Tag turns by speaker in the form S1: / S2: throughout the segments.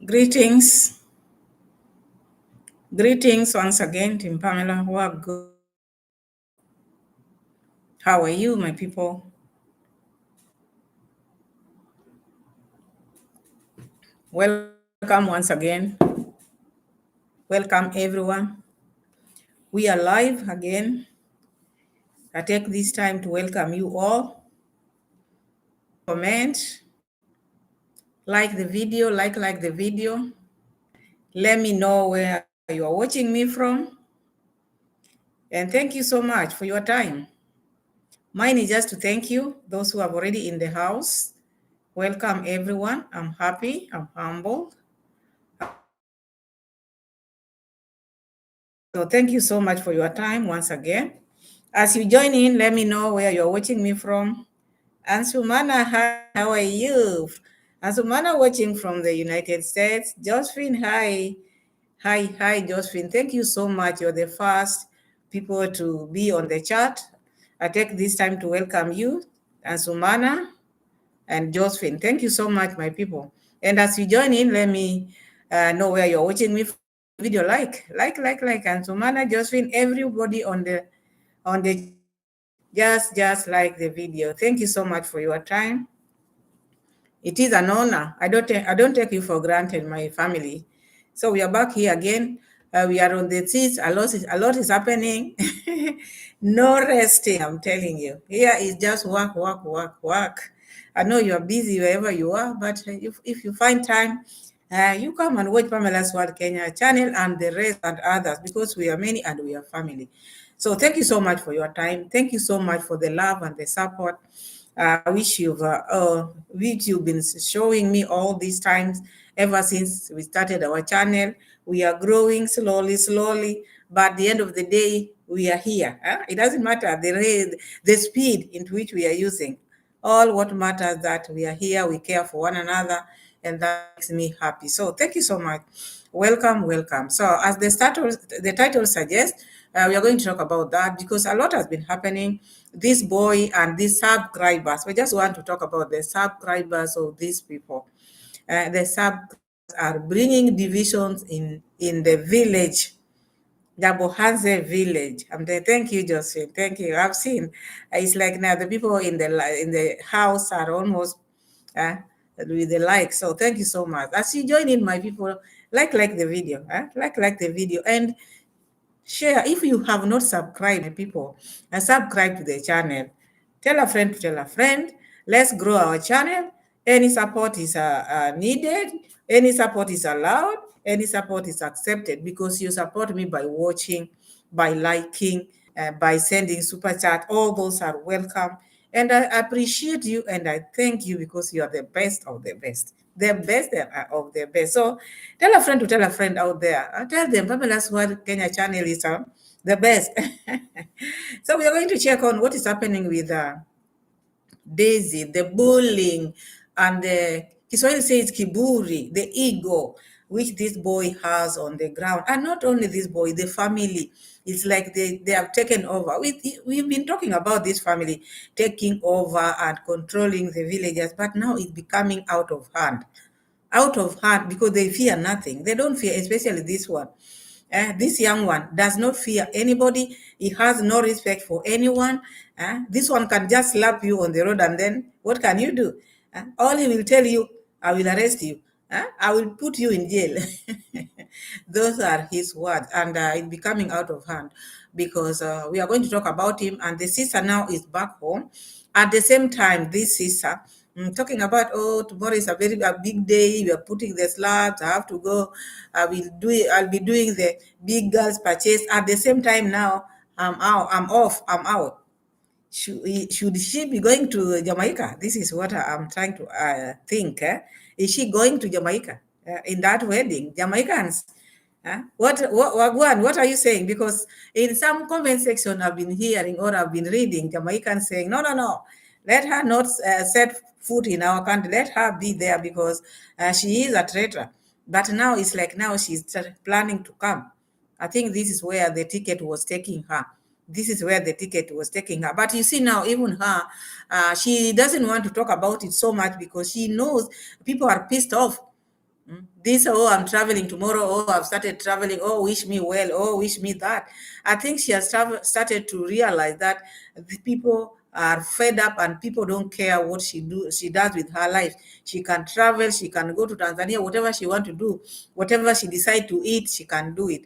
S1: Greetings. Greetings once again, Team Pamela. What good? How are you, my people? Welcome once again. Welcome, everyone. We are live again. I take this time to welcome you all. Comment, like the video, like the video. Let me know where you are watching me from. And thank you so much for your time. Mine is just to thank you, those who are already in the house. Welcome, everyone. I'm happy, I'm humbled. So thank you so much for your time once again. As you join in, let me know where you're watching me from. Ansumana, hi, how are you? Ansumana watching from the United States. Josephine, hi. Hi, Josephine. Thank you so much. You're the first people to be on the chat. I take this time to welcome you, Ansumana and Josephine. Thank you so much, my people. And as you join in, let me know where you're watching me from. Video like, and Sumana, Josephine, everybody on the just like the video. Thank you so much for your time. It is an honor. I don't take you for granted, my family. So we are back here again. We are on the seats. A lot is happening. No resting, I'm telling you. Here is just work. I know you are busy wherever you are, but if you find time, you come and watch Pamela's World Kenya channel and the rest and others, because we are many and we are family. So thank you so much for your time. Thank you so much for the love and the support. Which you've been showing me all these times ever since we started our channel. We are growing slowly, but at the end of the day, we are here. It doesn't matter the speed into which we are using. All what matters that we are here, we care for one another, and that makes me happy. So thank you so much. Welcome. So as the title suggests, we are going to talk about that because a lot has been happening. This boy and these subscribers. We just want to talk about the subscribers of these people. The subscribers are bringing divisions in the village, Jabohanse village. Thank you, Josephine. Thank you. I've seen. It's like now the people in the house are almost with the like. So thank you so much. As you join in, my people, like the video. Like the video and share. If you have not subscribed, my people, and subscribe to the channel. Tell a friend to tell a friend. Let's grow our channel. Any support is needed. Any support is allowed. Any support is accepted because you support me by watching, by liking, by sending super chat. All those are welcome. And I appreciate you and I thank you because you are the best of the best. The best of the best. So tell a friend to tell a friend out there. Tell them Pamela's World Kenya channel is the best. So we are going to check on what is happening with Daisy, the bullying, and the Kiswahili says kiburi, the ego, which this boy has on the ground. And not only this boy, the family. It's like they have taken over. We've been talking about this family taking over and controlling the villagers, but now it's becoming out of hand. Out of hand because they fear nothing. They don't fear, especially this one. This young one does not fear anybody. He has no respect for anyone. This one can just slap you on the road and then what can you do? All he will tell you, I will arrest you. I will put you in jail. Those are his words, and it's becoming out of hand because we are going to talk about him. And the sister now is back home. At the same time, this sister talking about, oh, tomorrow is a big day. We are putting the slabs. I have to go. I'll be doing the big girls purchase. At the same time, now I'm out. I'm out. Should she be going to Jamaica? This is what I'm trying to think. Is she going to Jamaica in that wedding? Jamaicans. What are you saying? Because in some comment section I've been hearing or I've been reading Jamaicans saying, no. Let her not set foot in our country. Let her be there because she is a traitor. But now it's like now she's planning to come. I think this is where the ticket was taking her. This is where the ticket was taking her. But you see now, even her, she doesn't want to talk about it so much because she knows people are pissed off. This, oh, I'm traveling tomorrow. Oh, I've started traveling. Oh, wish me well. Oh, wish me that. I think she has started to realize that the people are fed up and people don't care what she does with her life. She can travel, she can go to Tanzania, whatever she want to do, whatever she decide to eat, she can do it.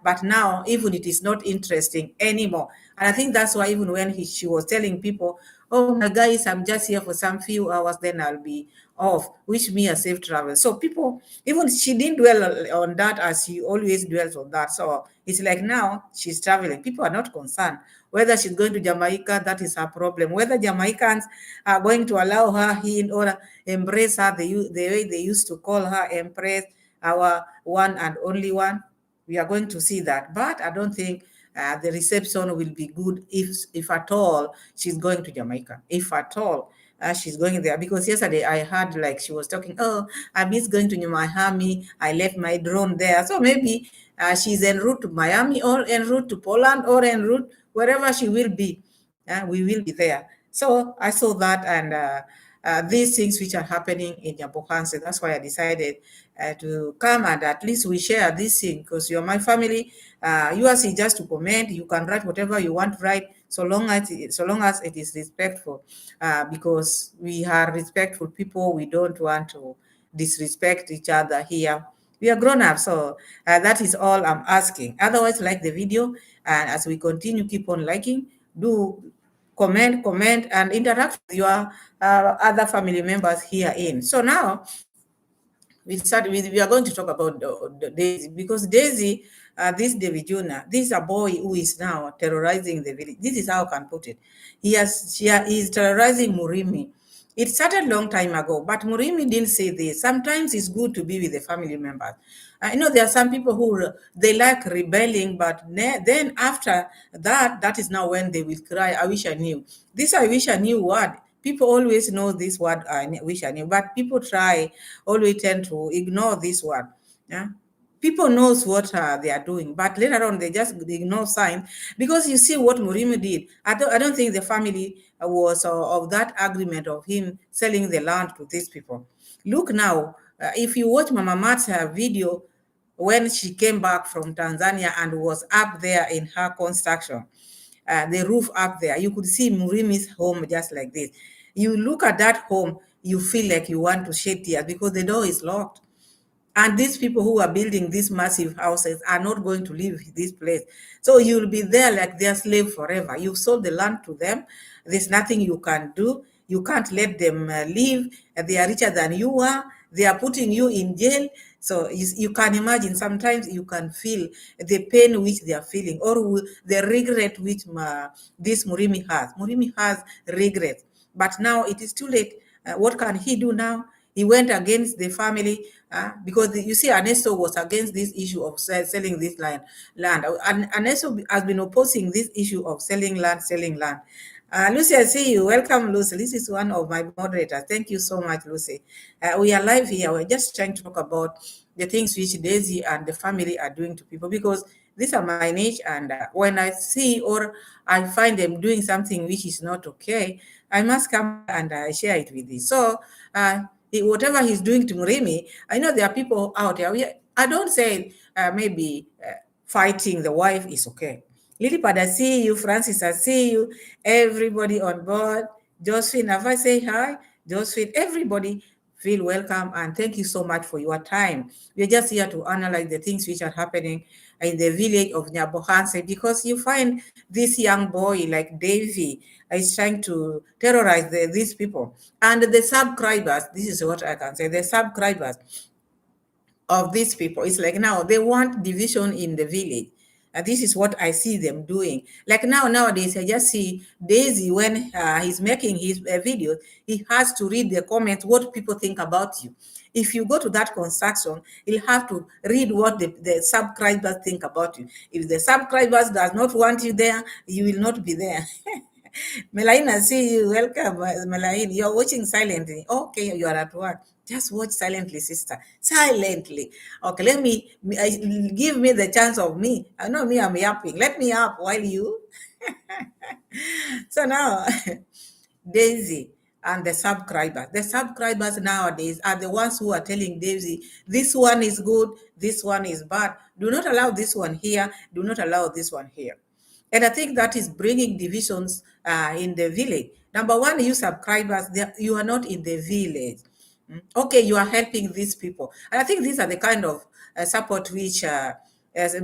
S1: But now, even it is not interesting anymore. And I think that's why even when she was telling people, oh my guys, I'm just here for some few hours, then I'll be off. Wish me a safe travel. So people, even she didn't dwell on that as she always dwells on that. So it's like now she's traveling. People are not concerned. Whether she's going to Jamaica, that is her problem. Whether Jamaicans are going to allow her in or embrace her the way they used to call her Empress, our one and only one, we are going to see that. But I don't think the reception will be good if at all she's going to Jamaica. If at all she's going there, because yesterday I heard like she was talking. Oh, I miss going to Miami. I left my drone there, so maybe she's en route to Miami or en route to Poland or en route wherever she will be. We will be there. So I saw that and. These things which are happening in Nyabohanse. That's why I decided to come and at least we share this thing because you're my family. Yours is just to comment. You can write whatever you want to write, so long as it is respectful. Because we are respectful people. We don't want to disrespect each other here. We are grown up, so that is all I'm asking. Otherwise, like the video, and as we continue, keep on liking. Do comment, and interact with your other family members here in. So now we are going to talk about Daisy because Daisy, this David Jr., this is a boy who is now terrorizing the village. This is how I can put it. She is terrorizing Murimi. It started long time ago, but Murimi didn't say this. Sometimes it's good to be with the family members. I know there are some people who they like rebelling, but then after that, that is now when they will cry, I wish I knew. This I wish I knew word. People always know this word, I wish I knew, but people always tend to ignore this word. Yeah. People knows what they are doing, but later on they just ignore signs because you see what Murimi did. I don't think the family was of that agreement of him selling the land to these people. Look now, if you watch Mama Mat's video when she came back from Tanzania and was up there in her construction, the roof up there, you could see Murimi's home just like this. You look at that home, you feel like you want to shed tears because the door is locked. And these people who are building these massive houses are not going to leave this place. So you'll be there like they're slave forever. You've sold the land to them. There's nothing you can do. You can't let them leave. They are richer than you are. They are putting you in jail. So you can imagine sometimes you can feel the pain which they are feeling or the regret which this Murimi has. Murimi has regret. But now it is too late. What can he do now? He went against the family because you see, Ernesto was against this issue of selling this land. And Ernesto has been opposing this issue of selling land, selling land. Lucy, I see you. Welcome, Lucy. This is one of my moderators. Thank you so much, Lucy. We are live here. We're just trying to talk about the things which Daisy and the family are doing to people because these are my niche. And when I see or I find them doing something which is not okay, I must come and share it with you. So, whatever he's doing to Murimi, I know there are people out there. I don't say maybe fighting the wife is okay. Lilipad, I see you. Francis, I see you. Everybody on board. Josephine, if I say hi, Josephine, everybody feel welcome and thank you so much for your time. We're just here to analyze the things which are happening in the village of Nyabohanse because you find this young boy like Davy is trying to terrorize these people. And the subscribers, this is what I can say, the subscribers of these people, it's like now they want division in the village. This is what I see them doing. Like nowadays, I just see Daisy when he's making his videos, he has to read the comments, what people think about you. If you go to that construction, you'll have to read what the subscribers think about you. If the subscribers does not want you there, you will not be there. Melaine, I see you. Welcome, Melaine. You're watching silently. Okay, you are at work. Just watch silently, sister. Silently. Okay, give me the chance of me. I know me, I'm yapping. Let me up while you. So now, Daisy. and the subscribers. The subscribers nowadays are the ones who are telling Daisy, this one is good, this one is bad. Do not allow this one here, do not allow this one here. And I think that is bringing divisions in the village. Number one, you subscribers, you are not in the village. Okay, you are helping these people. And I think these are the kind of support which, as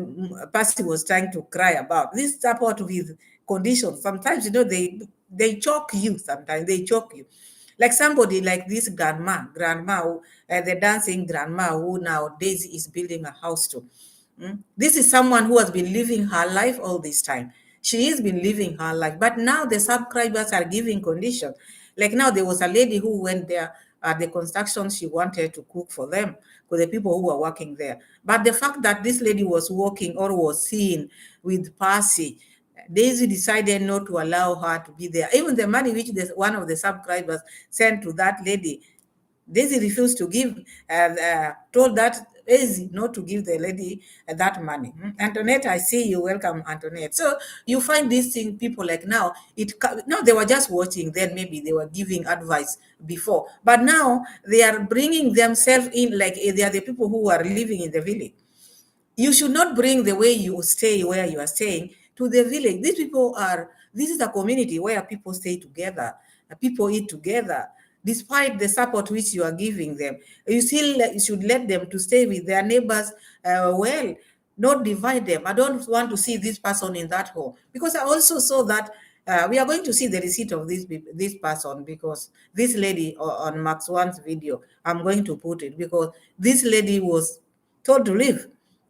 S1: Percy was trying to cry about, this support with conditions. Sometimes, they choke you, sometimes they choke you. Like somebody like this the dancing grandma who now Daisy is building a house to. This is someone who has been living her life all this time. She has been living her life, but now the subscribers are giving conditions. Like now, there was a lady who went there at the construction. She wanted to cook for them, for the people who were working there. But the fact that this lady was working or was seen with Percy, Daisy decided not to allow her to be there. Even the money which one of the subscribers sent to that lady, Daisy refused to give, told that Daisy not to give the lady that money. Antoinette, I see you. Welcome, Antoinette. So you find these things, people like now, no, they were just watching, then maybe they were giving advice before. But now they are bringing themselves in like they are the people who are living in the village. You should not bring the way you stay where you are staying to the village. This is a community where people stay together, people eat together, despite the support which you are giving them. You should let them to stay with their neighbors well, not divide them. I don't want to see this person in that home, because I also saw that we are going to see the receipt of this person, because this lady on Max One's video, I'm going to put it, because this lady was told to leave.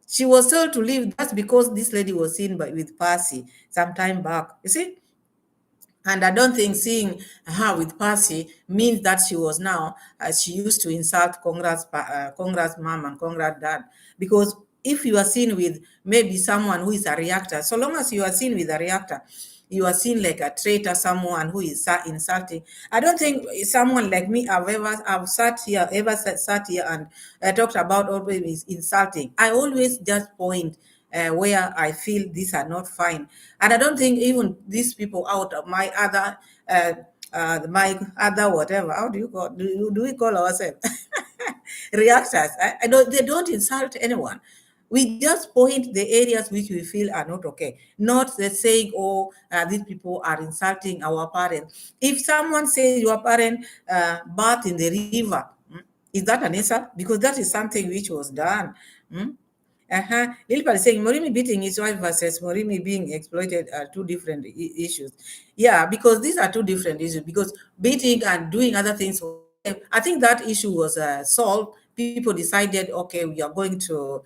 S1: She was told to leave. That's because this lady was seen with Percy some time back. You see? And I don't think seeing her with Percy means that she was now, she used to insult Congress mom and Congress dad. Because if you are seen with maybe someone who is a reactor, so long as you are seen with a reactor, you are seen like a traitor, someone who is insulting. I don't think someone like me I've sat here and talked about always insulting. I always just point where I feel these are not fine. And I don't think even these people out of my other whatever, how do we call ourselves? Reactors. I don't, they don't insult anyone. We just point the areas which we feel are not okay. Not the saying, oh, these people are insulting our parents. If someone says your parent bathed in the river, is that an insult? Because that is something which was done. Lilpa is saying Murimi beating his wife versus Murimi being exploited are two different issues. Yeah, because these are two different issues. Because beating and doing other things, I think that issue was solved. People decided, okay, we are going to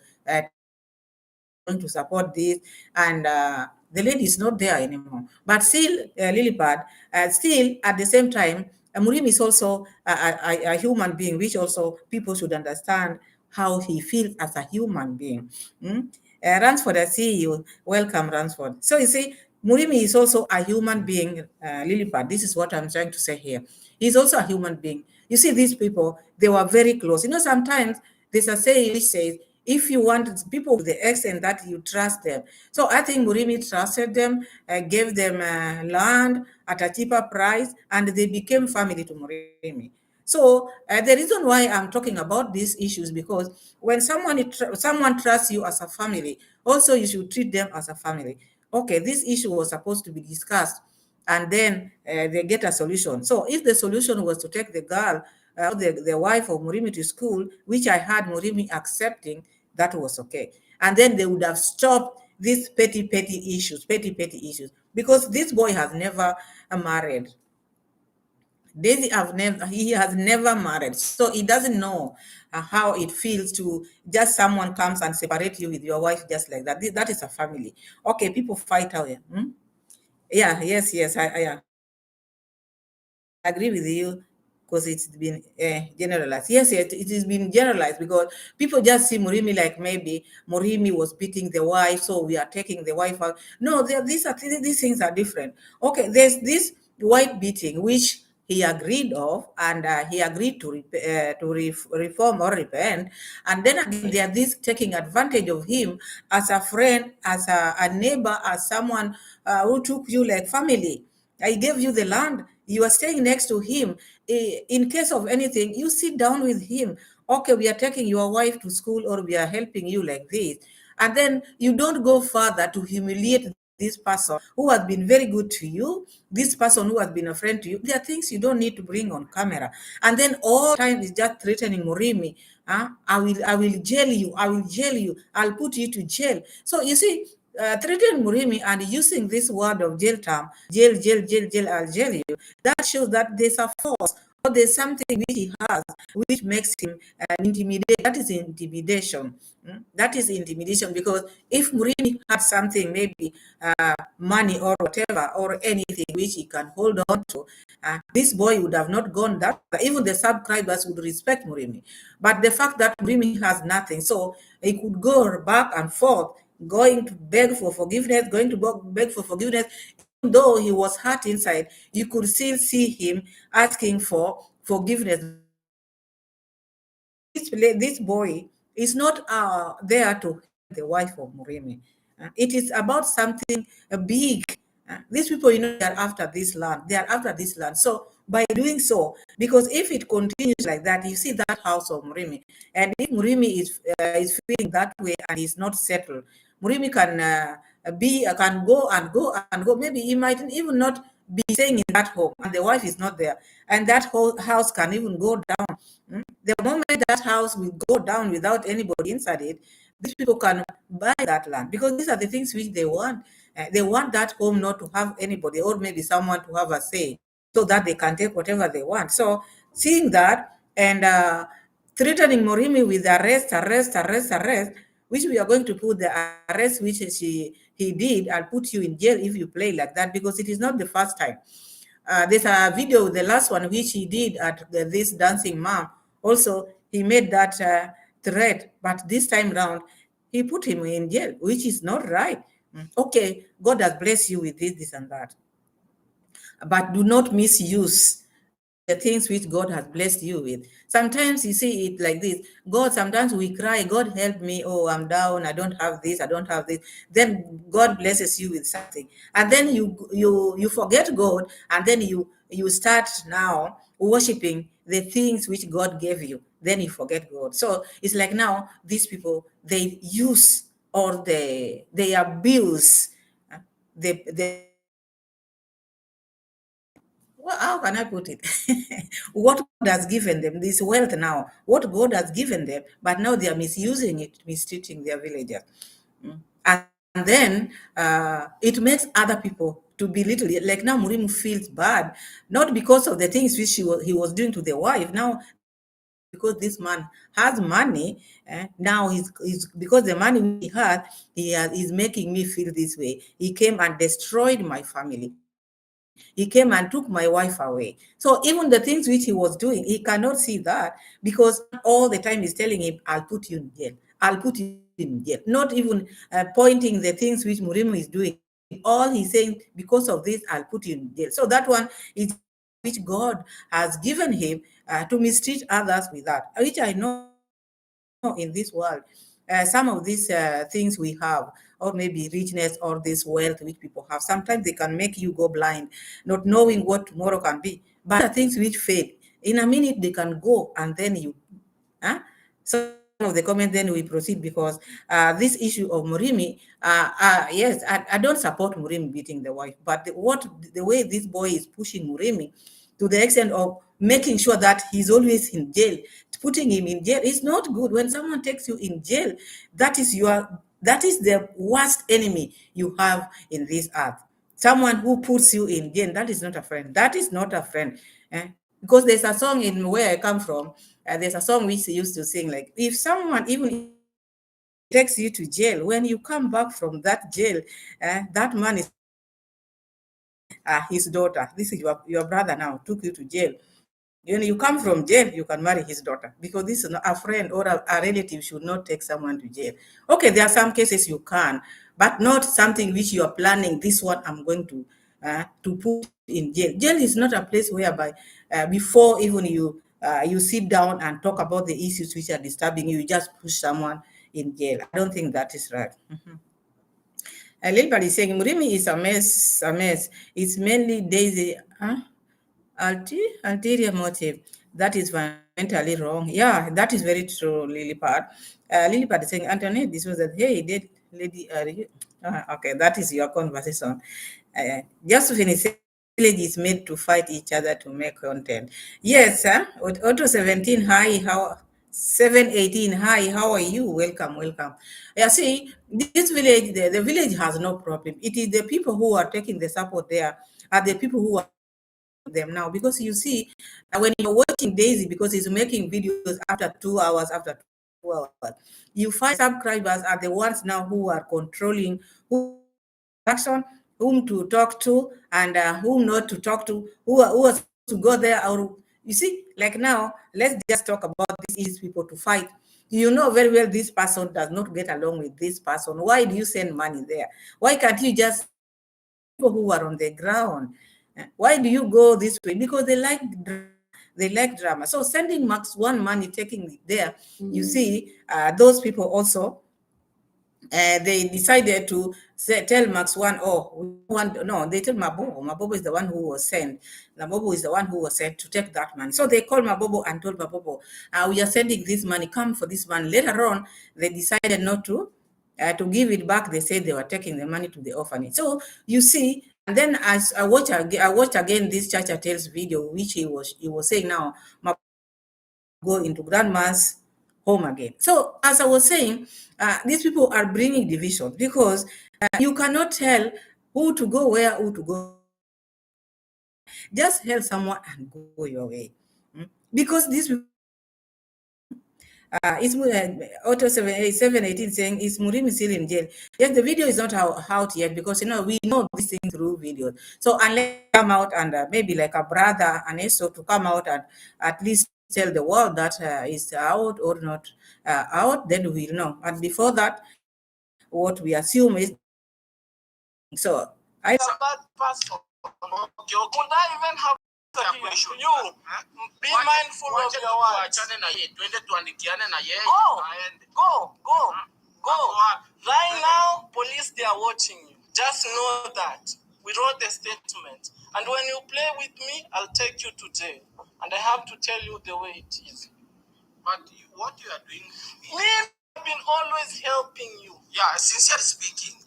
S1: going to support this, and the lady is not there anymore. But still, Lilipad, still at the same time, Murim is also a human being, which also people should understand how he feels as a human being. Ransford, I see you. Welcome, Ransford. So you see, Murimi is also a human being, Lilipad. This is what I'm trying to say here. He's also a human being. You see, these people, they were very close. Sometimes there's a saying which says, if you want people to the extent that you trust them. So I think Murimi trusted them, gave them land at a cheaper price, and they became family to Murimi. So the reason why I'm talking about these issues, because when someone trusts you as a family, also you should treat them as a family. Okay, this issue was supposed to be discussed, and then they get a solution. So if the solution was to take the girl, the wife of Murimi to school, which I had Murimi accepting, that was okay. And then they would have stopped these petty issues, because this boy has never married. He has never married, so he doesn't know how it feels to just someone comes and separate you with your wife just like that. That is a family. Okay, people fight out here. Yeah, yes, I agree with you, because it's been generalized. Yes, it has been generalized, because people just see Murimi like maybe Murimi was beating the wife, so we are taking the wife out. No, these things are different. Okay, there's this wife beating, which he agreed of, and he agreed to reform or repent. And then again, there are this taking advantage of him as a friend, as a neighbor, as someone who took you like family. I gave you the land. You are staying next to him. In case of anything, you sit down with him. Okay, we are taking your wife to school, or we are helping you like this. And then you don't go further to humiliate this person who has been very good to you, this person who has been a friend to you. There are things you don't need to bring on camera. And then all the time is just threatening Murimi. I will jail you. I will jail you. I'll put you to jail. So you see, threatening Murimi and using this word of jail term, jail, jail, jail, jail, I'll jail you. That shows that there's a force, or there's something which he has which makes him intimidate. That is intimidation. That is intimidation, because if Murimi had something, maybe money or whatever, or anything which he can hold on to, this boy would have not gone that far. Even the subscribers would respect Murimi. But the fact that Murimi has nothing, so he could go back and forth, going to beg for forgiveness, going to beg for forgiveness. Even though he was hurt inside, you could still see him asking for forgiveness. This boy is not there to help the wife of Murimi. It is about something big. These people, they are after this land. They are after this land. So by doing so, because if it continues like that, you see that house of Murimi, and if Murimi is feeling that way and is not settled, Murimi can go and go and go. Maybe he might even not be staying in that home, and the wife is not there, and that whole house can even go down. The moment that house will go down without anybody inside it, these people can buy that land, because these are the things which they want. They want that home not to have anybody, or maybe someone to have a say, so that they can take whatever they want. So seeing that, and threatening Morimi with arrest, which we are going to put the arrest which he did, I'll put you in jail if you play like that, because it is not the first time. There's a video, the last one, which he did at this dancing mom. Also, he made that threat, but this time round, he put him in jail, which is not right. Okay, God has blessed you with this and that, but do not misuse the things which God has blessed you with. Sometimes you see it like this. God, sometimes we cry, God help me. Oh, I'm down. I don't have this. I don't have this. Then God blesses you with something. And then you forget God, and then you start now worshiping the things which God gave you. Then you forget God. So it's like now these people, they use, or they abuse the well, how can I put it? What God has given them, this wealth now, what God has given them, but now they are misusing it, mistreating their villagers. And then it makes other people to belittle it. Like now, Murimu feels bad, not because of the things which he was doing to the wife. Now, because this man has money, now he's because the money he's making me feel this way. He came and destroyed my family. He came and took my wife away. So even the things which he was doing, he cannot see that, because all the time he's telling him, I'll put you in jail. I'll put you in jail. Not even pointing the things which Murimu is doing. All he's saying, because of this, I'll put you in jail. So that one is which God has given him to mistreat others with that, which I know in this world. Some of these things we have, or maybe richness, or this wealth which people have, sometimes they can make you go blind, not knowing what tomorrow can be. But the things which fade, in a minute they can go, and then you. Huh? So of the comment, then we proceed, because this issue of Murimi, yes, I don't support Murimi beating the wife, but the way this boy is pushing Murimi to the extent of making sure that he's always in jail, putting him in jail is not good. When someone takes you in jail, that is the worst enemy you have in this earth. Someone who puts you in jail, that is not a friend. That is not a friend. Because there's a song in where I come from, there's a song we used to sing, like, if someone even takes you to jail, when you come back from that jail, that man is his daughter. This is your brother now, took you to jail. When you come from jail, you can marry his daughter, because this is not a friend, or a relative should not take someone to jail. Okay, there are some cases you can, but not something which you are planning. This one I'm going to put in jail. Jail is not a place whereby before even you sit down and talk about the issues which are disturbing you, you just push someone in jail. I don't think that is right. Lilbert is saying Murimi is a mess, a mess. It's mainly Daisy. Huh? Ulterior motive. That is fundamentally wrong. Yeah, that is very true, Lilipad. Lilipad is saying, Antoinette, this was a hey, did lady. Okay, that is your conversation. Just to finish, village is made to fight each other to make content. Yes, with Auto 17, hi, how 718, hi, how are you? Welcome, welcome. Yeah, see, this village, the village has no problem. It is the people who are taking the support there are the people who are them now, because you see, when you're watching Daisy, because he's making videos after 2 hours, after 2 hours, you find subscribers are the ones now who are controlling who action, whom to talk to, and whom not to talk to, who are to go there, or you see, like now, let's just talk about these people to fight. You know very well this person does not get along with this person. Why do you send money there? Why can't you just people who are on the ground? Why do you go this way? Because they like drama. They like drama. So sending Max One money, taking it there, you see, those people also they decided to tell Max One, oh, we want, no, they tell Mabobo. Mabobo is the one who was sent. Mabobo is the one who was sent to take that money. So they called Mabobo and told Mabobo, we are sending this money, come for this money. Later on, they decided not to give it back. They said they were taking the money to the orphanage. So you see, and then as I watched again this Chacha Tales video, which he was saying now, go into grandma's home again. So as I was saying, these people are bringing division, because you cannot tell who to go where, who to go. Just help someone and go your way. Because these people, it's Auto 718 saying, is Murimi still in jail? Yes, the video is not out yet, because we know this thing through videos. So unless come out and maybe like a brother and also to come out and at least tell the world that is out or not out, then we'll know. And before that, what we assume is so. I
S2: a bad person. Could I even have you be mindful of your words? Go. Right now, police, they are watching you. Just know that. We wrote the statement. And when you play with me, I'll take you to jail. And I have to tell you the way it is. But what you are doing... Me, I've been always helping you. Yeah, sincerely speaking.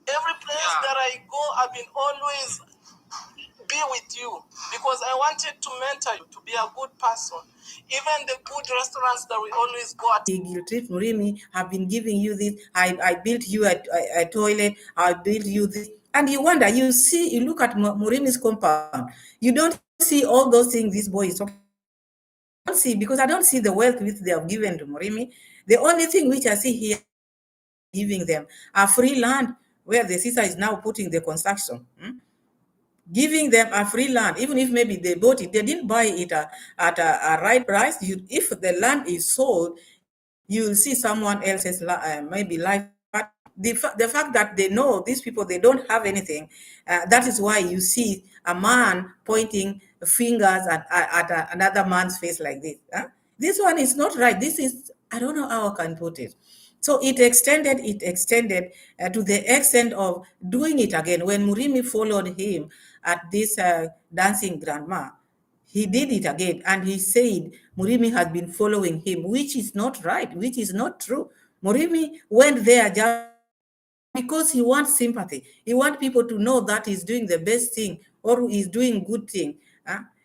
S2: Every place that I go, I've been always be with you, because I wanted to mentor you to be a good person. Even the good restaurants that we always go at.
S1: You treat Murimi, have been giving you this. I built you a toilet. I built you this, and you wonder. You see, you look at Murimi's compound. You don't see all those things this boy is talking. I don't see, because I don't see the wealth which they have given to Murimi. The only thing which I see here giving them a free land where the sister is now putting the construction. Giving them a free land, even if maybe they bought it, they didn't buy it at a right price. If the land is sold, you will see someone else's maybe life. But the fact that they know these people, they don't have anything, that is why you see a man pointing fingers at another man's face like this. This one is not right. This is, I don't know how I can put it. So it extended to the extent of doing it again. When Murimi followed him at this dancing grandma, he did it again, and he said Murimi has been following him, which is not right, which is not true. Murimi went there just because he wants sympathy. He wants people to know that he's doing the best thing or he's doing good thing.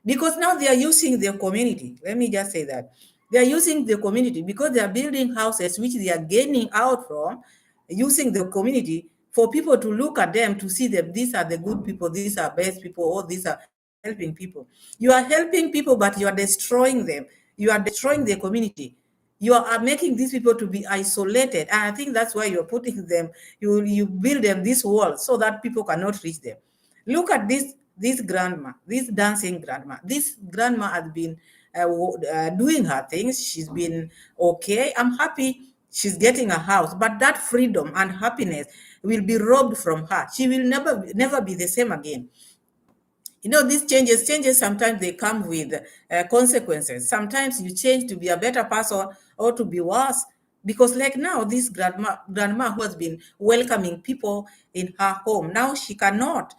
S1: Because now they are using their community. Let me just say that. They are using the community because they are building houses which they are gaining out from, using the community for people to look at them to see that these are the good people, these are best people, or these are helping people. You are helping people, but you are destroying them. You are destroying the community. You are making these people to be isolated. And I think that's why you're putting them, you build them this wall so that people cannot reach them. Look at this grandma, this dancing grandma. This grandma has been doing her things. She's been okay. I'm happy she's getting a house, but that freedom and happiness will be robbed from her. She will never be the same again. These changes sometimes they come with consequences. Sometimes you change to be a better person or to be worse, because like now this grandma who has been welcoming people in her home, now she cannot.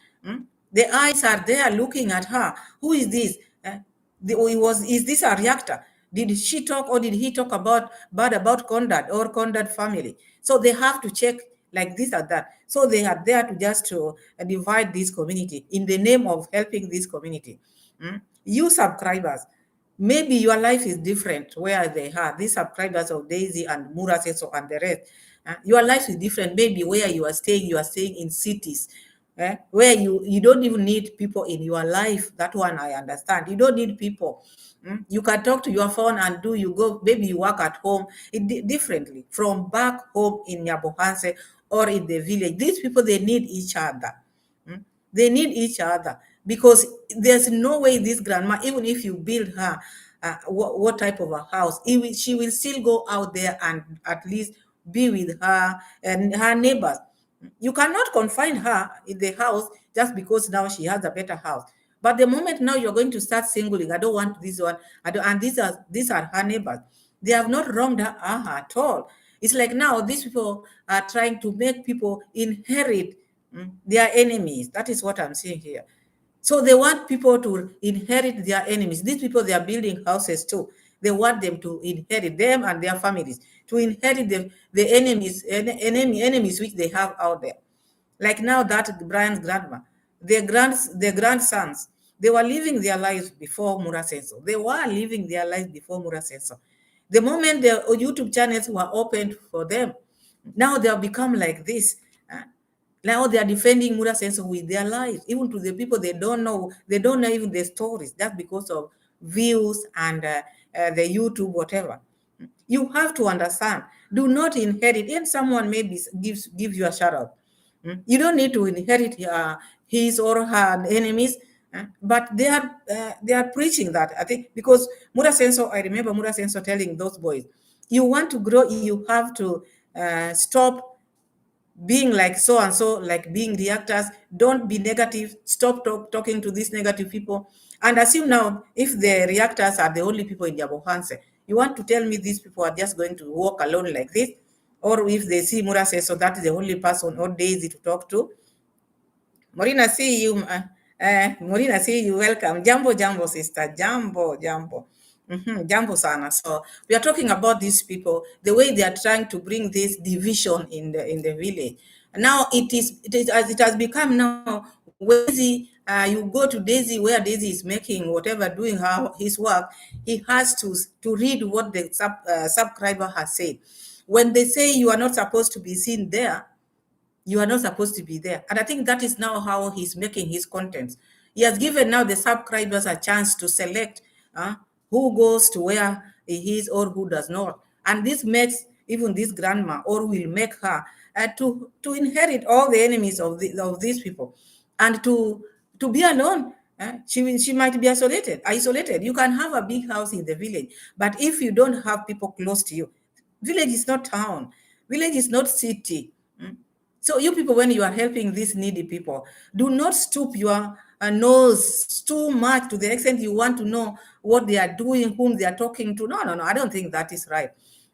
S1: The eyes are there looking at her. Who is this? Is this a reactor? Did she talk or did he talk about bad about conduct or conduct family? So they have to check like this or that. So they are there to just to divide this community in the name of helping this community. You subscribers, maybe your life is different where they are. These subscribers of Daisy and Mura Seso and the rest. Your life is different. Maybe where you are staying in cities, where you don't even need people in your life. That one I understand. You don't need people. You can talk to your phone and you go, maybe you work at home differently from back home in Nyabohanse or in the village. These people, they need each other. They need each other because there's no way this grandma, even if you build her what type of a house, she will still go out there and at least be with her and her neighbors. You cannot confine her in the house just because now she has a better house. But the moment now you're going to start singling, I don't want this one, I don't, and these are her neighbors. They have not wronged her at all. It's like now these people are trying to make people inherit their enemies. That is what I'm saying here. So they want people to inherit their enemies. These people, they are building houses too. They want them to inherit them and their families, to inherit the enemies which they have out there. Like now that Brian's grandma, their grandsons, they were living their lives before Mura Senso. They were living their lives before Mura Senso. The moment the YouTube channels were opened for them, now they have become like this. uh, Now they are defending Mura Senso with their lives, even to the people they don't know. They don't know even the stories. That's because of views and the YouTube, whatever. You have to understand. Do not inherit. If someone maybe gives you a shout out, you don't need to inherit his or her enemies. But they are preaching that, I think, because Mura Senso. I remember Mura Senso telling those boys, "You want to grow, you have to stop being like so and so, like being reactors. Don't be negative. Stop talking to these negative people. And assume now, if the reactors are the only people in their bohanse, you want to tell me these people are just going to walk alone like this? Or if they see Mura says, so that is the only person or Daisy to talk to? Morina, see you. Morina, see you. Welcome. Jambo, jambo, sister. Jambo, jambo. Jambo sana. So we are talking about these people, the way they are trying to bring this division in the village. Now it is as it has become now. Daisy, you go to Daisy where Daisy is making whatever, doing his work. He has to read what the subscriber has said. When they say you are not supposed to be seen there, you are not supposed to be there. And I think that is now how he's making his contents. He has given now the subscribers a chance to select who goes to where he is or who does not. And this makes even this grandma, or will make her, to inherit all the enemies of these people, and to be alone. She might be isolated. You can have a big house in the village, but if you don't have people close to you, village is not town, village is not city. So you people, when you are helping these needy people, do not stoop your nose too much to the extent you want to know what they are doing, whom they are talking to. No, no, no. I don't think that is right.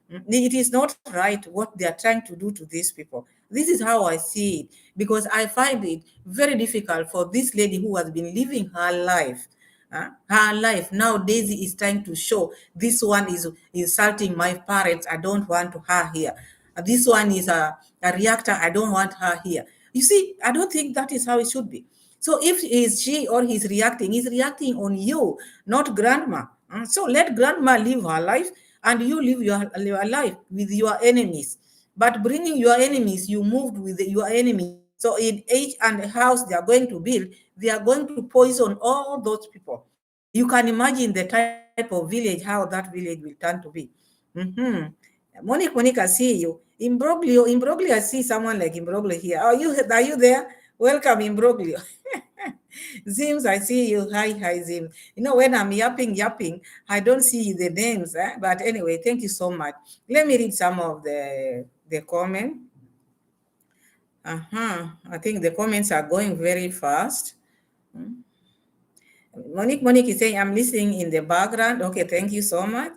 S1: It is not right what they are trying to do to these people. This is how I see it, because I find it very difficult for this lady who has been living her life. Her life. Now Daisy is trying to show this one is insulting my parents. I don't want her here. This one is a reactor. I don't want her here. You see, I don't think that is how it should be. So if she or he's reacting on you, not grandma. So let grandma live her life and you live your life with your enemies. But bringing your enemies, you moved with your enemies. So in each and house they are going to build, they are going to poison all those people. You can imagine the type of village, how that village will turn to be. Mm-hmm. Monica, I see you. Imbroglio, I see someone like Imbroglio here. Are you there? Welcome, Imbroglio. Zims, I see you. Hi, Zim. When I'm yapping, I don't see the names. But anyway, thank you so much. Let me read some of the comment. I think the comments are going very fast. Monique is saying, I'm listening in the background. Okay, thank you so much.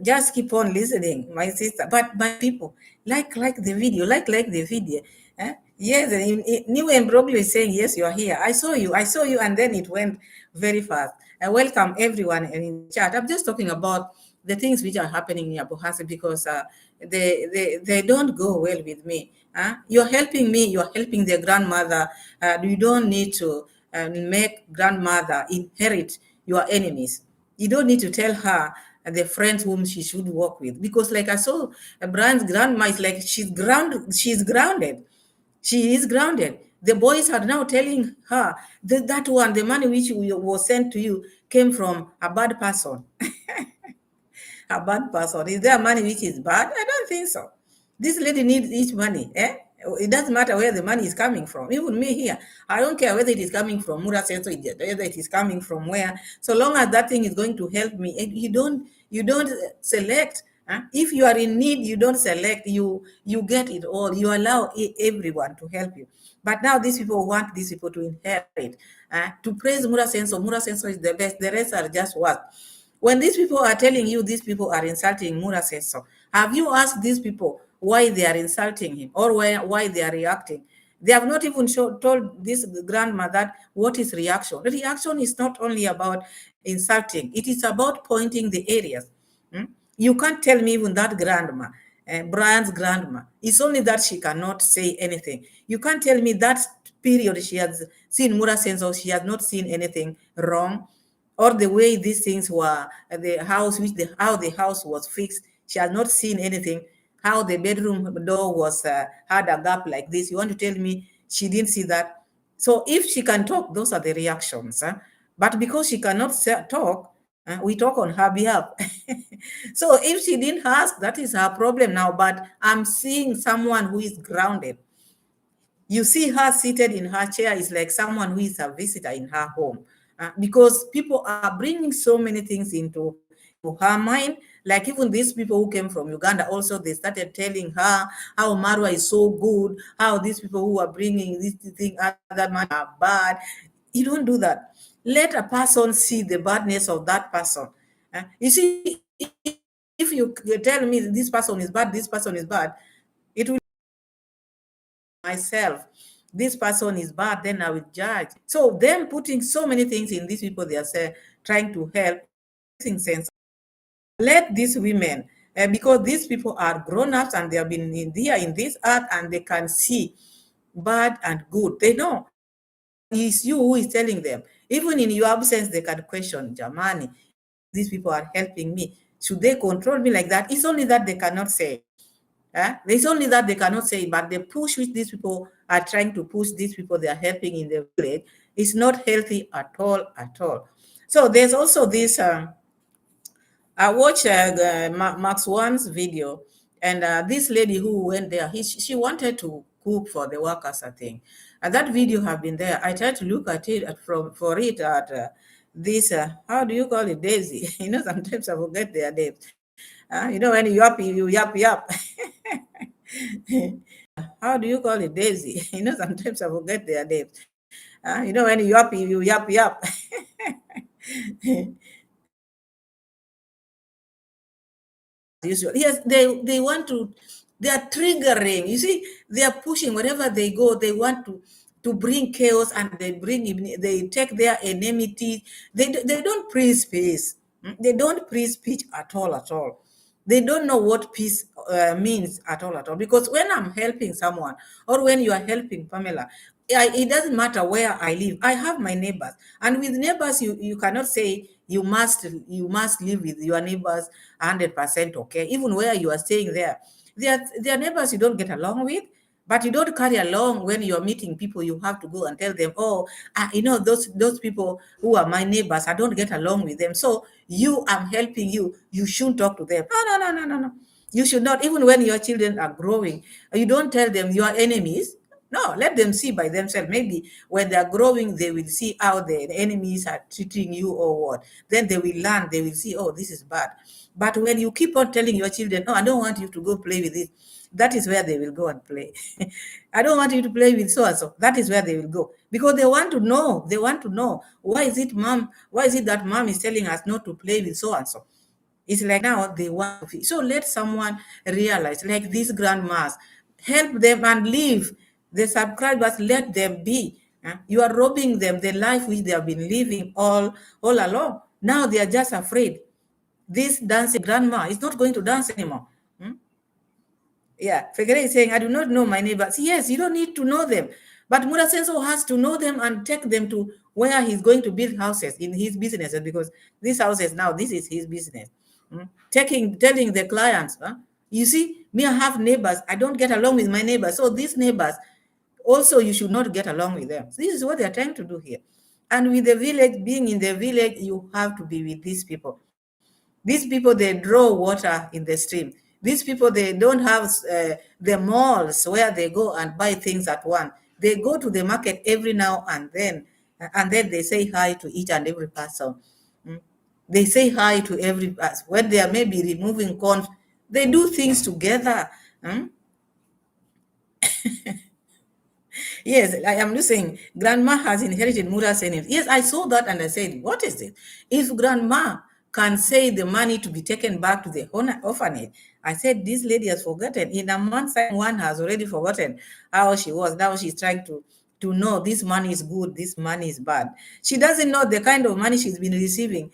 S1: Just keep on listening, my sister. But my people, like the video, like the video. Yes, and New Embroglio is saying, yes, you are here. I saw you, and then it went very fast. I welcome everyone in the chat. I'm just talking about the things which are happening in Abuhasi because they don't go well with me. You're helping me, you're helping the grandmother. You don't need to make grandmother inherit your enemies. You don't need to tell her the friends whom she should work with because, like I saw, Brian's grandma is like she's grounded. She is grounded. The boys are now telling her that that one, the money which was sent to you, came from a bad person. A bad person. Is there money which is bad? I don't think so. This lady needs each money. It doesn't matter where the money is coming from. Even me here, I don't care whether it is coming from Mura Senso, whether it is coming from where. So long as that thing is going to help me, and you don't select. If you are in need, you don't select. You get it all. You allow everyone to help you. But now these people want these people to inherit. To praise Mura Senso. Mura Senso is the best. The rest are just what. When these people are telling you these people are insulting Mura says so, have you asked these people why they are insulting him or why they are reacting? They have not even told this grandma that what is reaction. The reaction is not only about insulting, it is about pointing the areas. Hmm? You can't tell me even that grandma, Brian's grandma, it's only that she cannot say anything. You can't tell me that period she has seen Mura sense or she has not seen anything wrong or the way these things were, the house, how the house was fixed. She has not seen anything. How the bedroom door was had a gap like this. You want to tell me she didn't see that? So if she can talk, those are the reactions. But because she cannot talk, we talk on her behalf. So if she didn't ask, that is her problem now. But I'm seeing someone who is grounded. You see her seated in her chair is like someone who is a visitor in her home. Because people are bringing so many things into her mind. Like even these people who came from Uganda, also they started telling her how Marwa is so good, how these people who are bringing this thing, other man are bad. You don't do that. Let a person see the badness of that person. You see, if you tell me this person is bad, this person is bad, it will myself, this person is bad, then I will judge. So them putting so many things in these people they are trying to help is not making sense. Let these women, because these people are grown-ups and they have been in this earth and they can see bad and good. They know. But it's you who is telling them. Even in your absence, they can question, Jamani, these people are helping me. Should they control me like that? It's only that they cannot say. It's only that they cannot say, but the push which these people are trying to push these people they are helping in the village is not healthy at all, at all. So there's also this. I watched Max One's video, and this lady who went there, she wanted to cook for the workers, I think. And that video have been there. I tried to look at it for it at this, how do you call it, Daisy? Sometimes I forget their names. When you yap, you yap, yap. How do you call it, Daisy? Sometimes I forget their names. When you yap, yap. Usual. Yes, they want to, they are triggering. You see, they are pushing wherever they go, they want to bring chaos and they take their enmity. They don't praise peace. They don't praise peace at all, at all. They don't know what peace means at all. Because when I'm helping someone, or when you are helping Pamela, it doesn't matter where I live. I have my neighbors, and with neighbors, you cannot say you must live with your neighbors 100%. Okay, even where you are staying there, there are neighbors you don't get along with. But you don't carry along when you're meeting people. You have to go and tell them, oh, those people who are my neighbors, I don't get along with them. So I'm helping you. You shouldn't talk to them. No. You should not. Even when your children are growing, you don't tell them you are enemies. No, let them see by themselves. Maybe when they are growing, they will see how the enemies are treating you or what. Then they will learn. They will see, oh, this is bad. But when you keep on telling your children, no, I don't want you to go play with it, that is where they will go and play. I don't want you to play with so and so. That is where they will go because they want to know. They want to know why is it, mom? Why is it that mom is telling us not to play with so and so? It's like now they want to. So let someone realize, like these grandmas, help them and leave. The subscribers, let them be. You are robbing them the life which they have been living all along. Now they are just afraid. This dancing grandma is not going to dance anymore. Yeah, Fegere is saying, I do not know my neighbors. Yes, you don't need to know them. But Murasenso has to know them and take them to where he's going to build houses in his businesses, because these houses now, this is his business. Telling the clients, you see, me, I have neighbors. I don't get along with my neighbors. So these neighbors, also, you should not get along with them. So this is what they're trying to do here. And with the village, being in the village, you have to be with these people. These people, they draw water in the stream. These people, they don't have the malls where they go and buy things at once. They go to the market every now and then they say hi to each and every person. Mm. They say hi to every person. When they are maybe removing corn, they do things together. Mm. Yes, I am just saying, grandma has inherited Mura's name. Yes, I saw that and I said, what is it? If grandma can say the money to be taken back to the orphanage, I said, this lady has forgotten. In a month's time, one has already forgotten how she was. Now she's trying to know this money is good, this money is bad. She doesn't know the kind of money she's been receiving.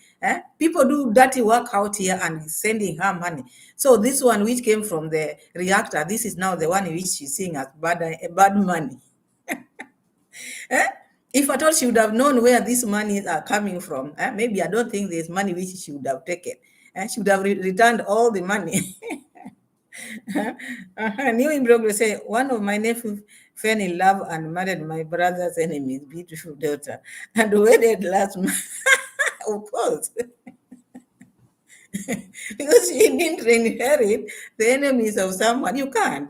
S1: People do dirty work out here and sending her money. So this one which came from the reactor, this is now the one which she's seeing as bad money. Eh? If at all she would have known where these monies are coming from, maybe I don't think there's money which she would have taken. She would have returned all the money. New in progress say, one of my nephews fell in love and married my brother's enemy's beautiful daughter and wedded last month. Of course. Because you didn't inherit the enemies of someone. You can't.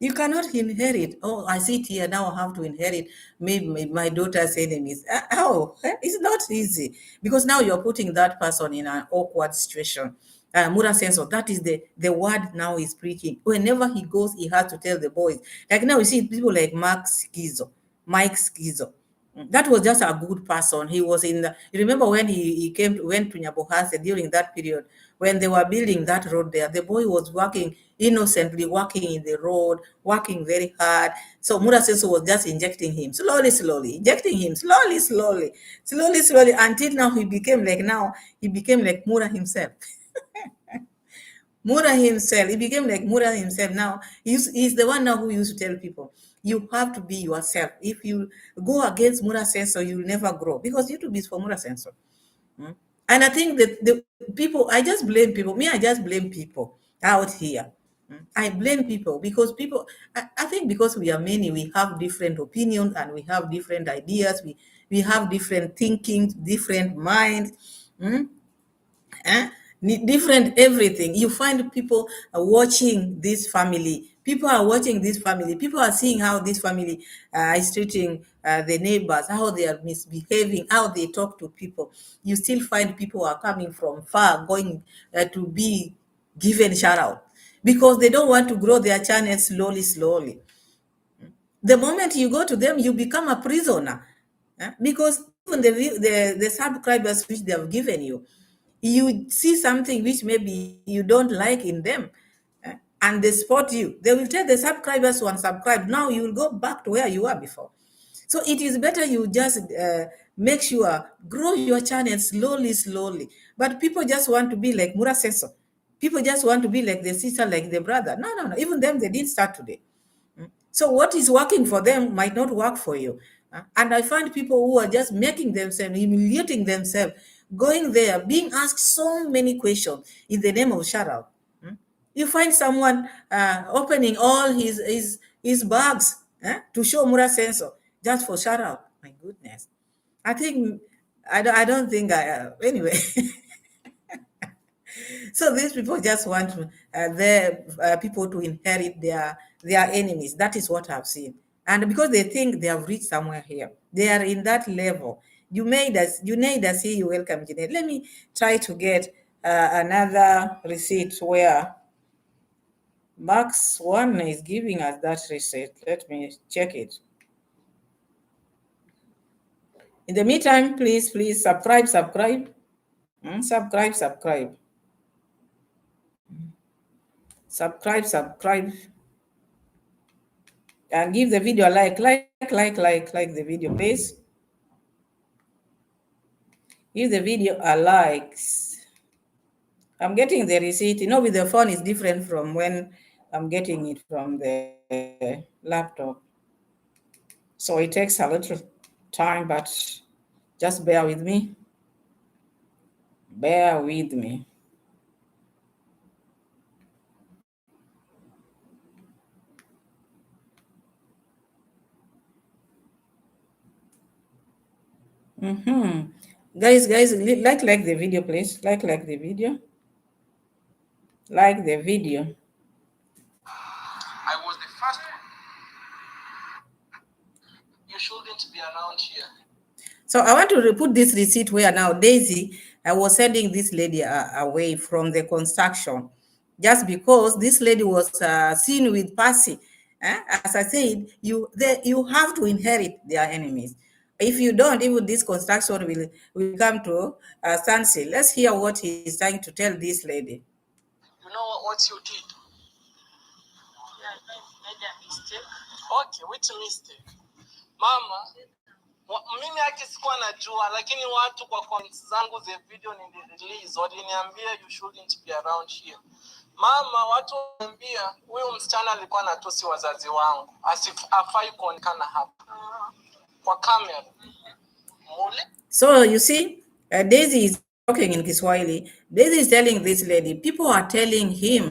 S1: You cannot inherit. Oh, I sit here now. I have to inherit maybe my daughter's enemies. How? It's not easy, because now you're putting that person in an awkward situation. Mura Senso, that is the word now he's preaching. Whenever he goes, he has to tell the boys. Like now, you see people like Mike Skizo. That was just a good person. He was in the, you remember when went to Nyabohase during that period when they were building that road there. The boy was working innocently, working in the road, working very hard. So Murasenso was just injecting him slowly, injecting him slowly, until now he became like Mura himself. Mura himself, he became like Mura himself. Now he's the one now who used to tell people, you have to be yourself. If you go against Mura Sensor, you'll never grow, because YouTube is for Mura Sensor. And I think that the people, I just blame people. Me, I just blame people out here. I blame people because I think because we are many, we have different opinions and we have different ideas. We have different thinking, different minds. eh, Different everything. You find people watching this family. People are watching this family. People are seeing how this family is treating the neighbors, how they are misbehaving, how they talk to people. You still find people are coming from far, going to be given shout out, because they don't want to grow their channel slowly. The moment you go to them, you become a prisoner. Because even the subscribers which they have given you see something which maybe you don't like in them, and they spot you. They will tell the subscribers to unsubscribe. Now you will go back to where you were before. So it is better you just make sure, grow your channel slowly. But people just want to be like Mura Seso. People just want to be like the sister, like the brother. No. Even them, they didn't start today. So what is working for them might not work for you. And I find people who are just making themselves, humiliating themselves, going there, being asked so many questions in the name of shout out. You find someone opening all his bags to show Mura Senso just for shout out. My goodness. I think, I don't think anyway. So these people just want their people to inherit their enemies. That is what I've seen. And because they think they have reached somewhere here, they are in that level. You need us see you welcome, Jeanette. Let me try to get another receipt where Max One is giving us that receipt. Let me check it. In the meantime, please subscribe. Subscribe. Subscribe. And give the video a like the video, please. Give the video a likes. I'm getting the receipt. You know, with the phone is different from when I'm getting it from the laptop. So it takes a little time, but just bear with me. Bear with me. Mm-hmm. Guys, like the video, please. Like the video. Like the video.
S2: I was the first one. You shouldn't be around here.
S1: So I want to put this receipt where now Daisy, I was sending this lady away from the construction just because this lady was seen with Percy. As I said, you have to inherit their enemies. If you don't, even this construction will come to standstill. Let's hear what he's trying to tell this lady.
S2: You know what you did? Yeah, I made a mistake. Okay, which mistake? Mama, mimi haki sikuwa najua, lakini watu kwa comments zangu za video nilirelease waliniambia you shouldn't be around here. Mama, watu waniambia huyu msichana alikuwa anatusi wazazi wangu, afai kuonekana hapa kwa kamera.
S1: So you see, Daisy is talking in Kiswahili. Daisy is telling this lady, people are telling him,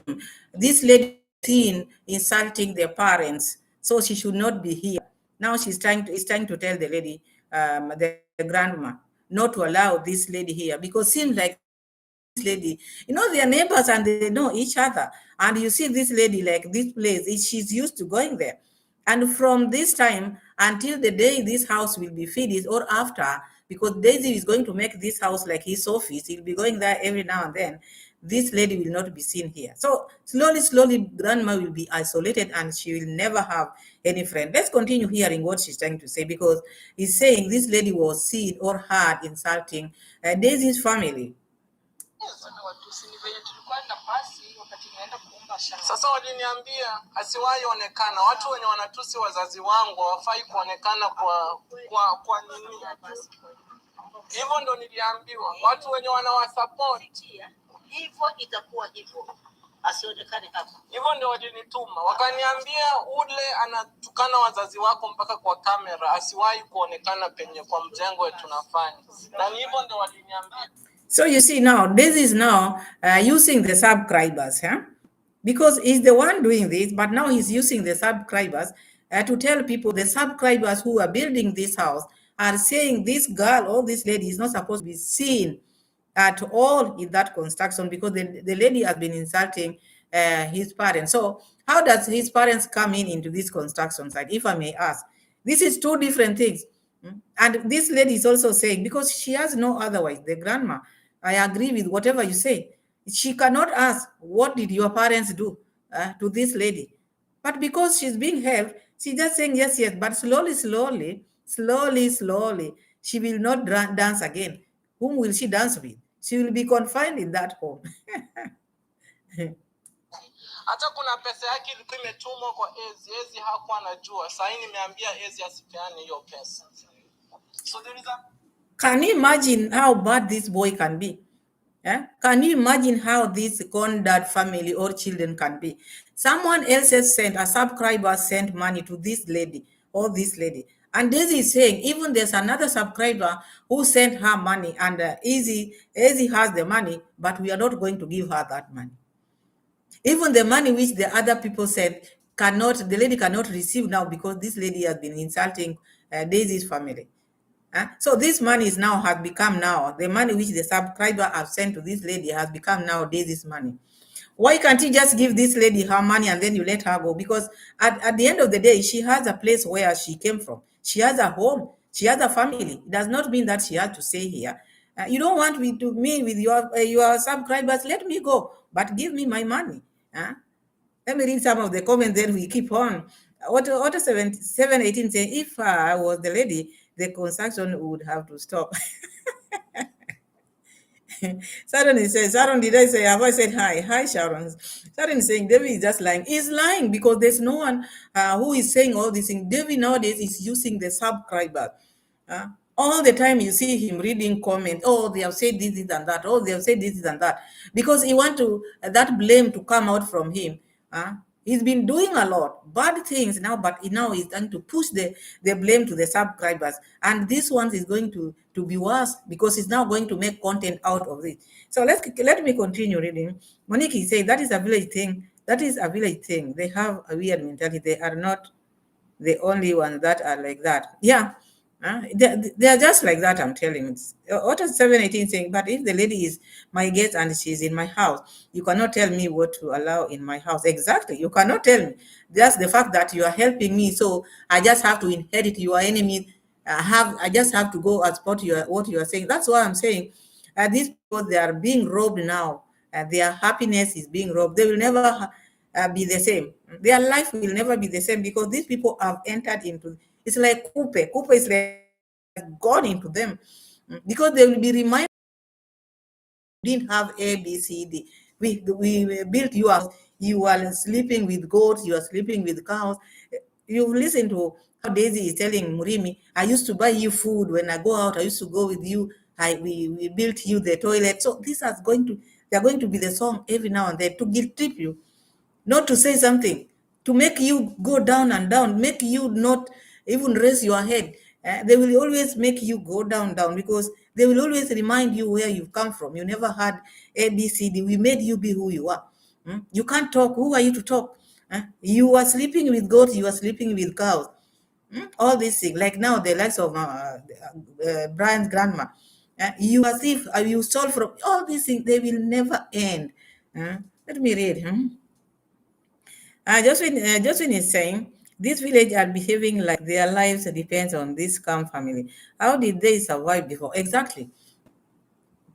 S1: this lady was seen insulting their parents, so she should not be here. Now is trying to tell the lady, the grandma, not to allow this lady here because seems like this lady, you know, they're neighbors and they know each other. And you see this lady, like this place, she's used to going there. And from this time until the day this house will be finished or after, because Daisy is going to make this house like his office, he'll be going there every now and then. This lady will not be seen here. So slowly, grandma will be isolated and she will never have any friend. Let's continue hearing what she's trying to say because he's saying this lady was seen or heard insulting Daisy's family.
S2: Sasa waliniambia asiwahi onekana. Watu wenye wanatusi wazazi wangu hawafai kuonekana kwa nini? Hivyo ndo niliambiwa. Watu wenye wanawasupport hivyo itakuwa hivyo. Asionekane hapa. Hivyo ndio walinituma. Wakaniambia ule anatukana wazazi wako mpaka kwa kamera, asiwahi kuonekana penye kwa mjengo wetu tunafanya. Na hivyo ndio waliniambia.
S1: So you see now, this is now using the subscribers, because he's the one doing this, but now he's using the subscribers to tell people the subscribers who are building this house are saying this girl or this lady is not supposed to be seen at all in that construction because the lady has been insulting his parents. So how does his parents come into this construction site, if I may ask? This is two different things. And this lady is also saying, because she has no otherwise, the grandma, I agree with whatever you say. She cannot ask, what did your parents do to this lady? But because she's being helped, she's just saying yes, but slowly, she will not dance again. Whom will she dance with? She will be confined in that home.
S2: Hata kuna pesa yake ilikuwa imetumwa kwa Ezi hakuwa anajua. Sasa nimeambia Ezi asipeane hiyo pesa. So there is a...
S1: Can you imagine how bad this boy can be? Yeah? Can you imagine how this conduct family or children can be? Someone else has sent, a subscriber sent money to this lady or this lady. And Daisy is saying, even there's another subscriber who sent her money and Easy has the money, but we are not going to give her that money. Even the money which the other people sent, the lady cannot receive now because this lady has been insulting Daisy's family. So this money has become the money which the subscriber have sent to this lady has become now Daisy's money. Why can't you just give this lady her money and then you let her go? Because at the end of the day, she has a place where she came from. She has a home. She has a family. It does not mean that she has to stay here. You don't want me with your subscribers. Let me go, but give me my money. Let me read some of the comments. Then we keep on. Auto 718 saying, if I was the lady, the construction would have to stop. Sharon is saying, Sharon, did I say, have I said hi? Hi, Sharon. Sharon is saying, David is just lying. He's lying because there's no one who is saying all these things. David nowadays is using the subscriber. Uh, all the time you see him reading comments. Oh, they have said this and that. Oh, they have said this and that. Because he want to that blame to come out from him. Uh, he's been doing a lot bad things now, but now he's trying to push the blame to the subscribers. And this one is going to be worse because he's now going to make content out of it. So let me continue reading. Monique is saying that is a village thing. That is a village thing. They have a weird mentality. They are not the only ones that are like that. Yeah, they are just like that. I'm telling you. What is 718 saying? But if the lady is my guest and she's in my house, you cannot tell me what to allow in my house. Exactly, you cannot tell me. Just the fact that you are helping me, so I just have to inherit your enemy. I just have to go as what you are saying. That's why I'm saying these people, they are being robbed now. Their happiness is being robbed. They will never be the same. Their life will never be the same because these people have entered into. It's like coupe. Coupe is like gone into them because they will be reminded didn't have A, B, C, D. We built you house. You are sleeping with goats. You are sleeping with cows. You listen to how Daisy is telling Murimi, I used to buy you food when I go out. I used to go with you. We built you the toilet. So they're going to be the song every now and then to guilt trip you, not to say something, to make you go down and down, make you not even raise your head. They will always make you go down, down, because they will always remind you where you've come from. You never had A, B, C, D. We made you be who you are. You can't talk. Who are you to talk? You are sleeping with goats. You are sleeping with cows. All these things, like now the likes of Brian's grandma. You as if you stole from all these things. They will never end. Let me read. Josephine is saying, this village are behaving like their lives depends on this calm family. How did they survive before? Exactly.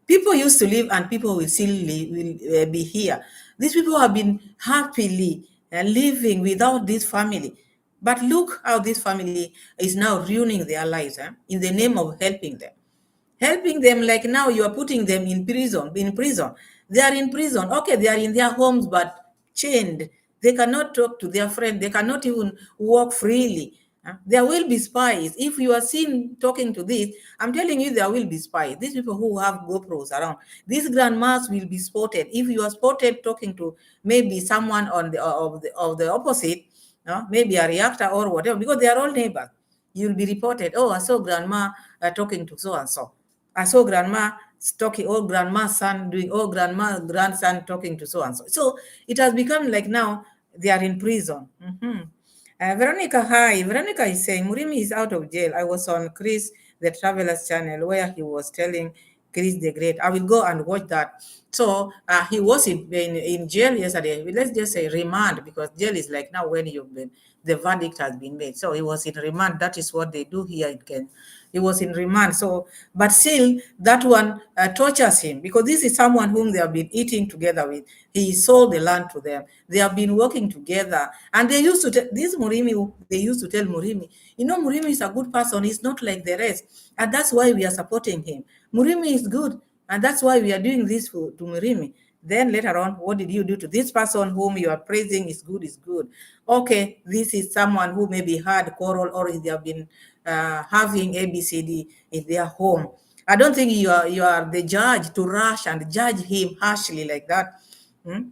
S1: People used to live and people will still be here. These people have been happily living without this family. But look how this family is now ruining their lives in the name of helping them. Like now you are putting them in prison. They are in prison. Okay, they are in their homes but chained. They cannot talk to their friend. They cannot even walk freely. There will be spies. If you are seen talking to this, I'm telling you, there will be spies. These people who have GoPros around, these grandmas will be spotted. If you are spotted talking to maybe someone on the opposite, maybe a reactor or whatever, because they are all neighbors, you'll be reported. Oh, I saw grandma talking to so and so. I saw grandma talking, oh, grandma's son doing, oh, grandma, grandson talking to so and so. So it has become like now they are in prison. Veronica, hi. Veronica is saying Murimi is out of jail. I was on Chris the Traveler's channel where he was telling Chris the Great. I will go and watch that. So he was in jail yesterday. Let's just say remand, because jail is like now when the verdict has been made. So he was in remand. That is what they do here in Kenya. He was in remand. So, but still, that one tortures him because this is someone whom they have been eating together with. He sold the land to them. They have been working together, and they used to this Murimi. They used to tell Murimi, Murimi is a good person. He's not like the rest, and that's why we are supporting him. Murimi is good, and that's why we are doing this to Murimi. Then later on, what did you do to this person whom you are praising is good, is good? Okay, this is someone who maybe had quarrel or they have been having ABCD in their home. I don't think you are the judge to rush and judge him harshly like that. Hmm?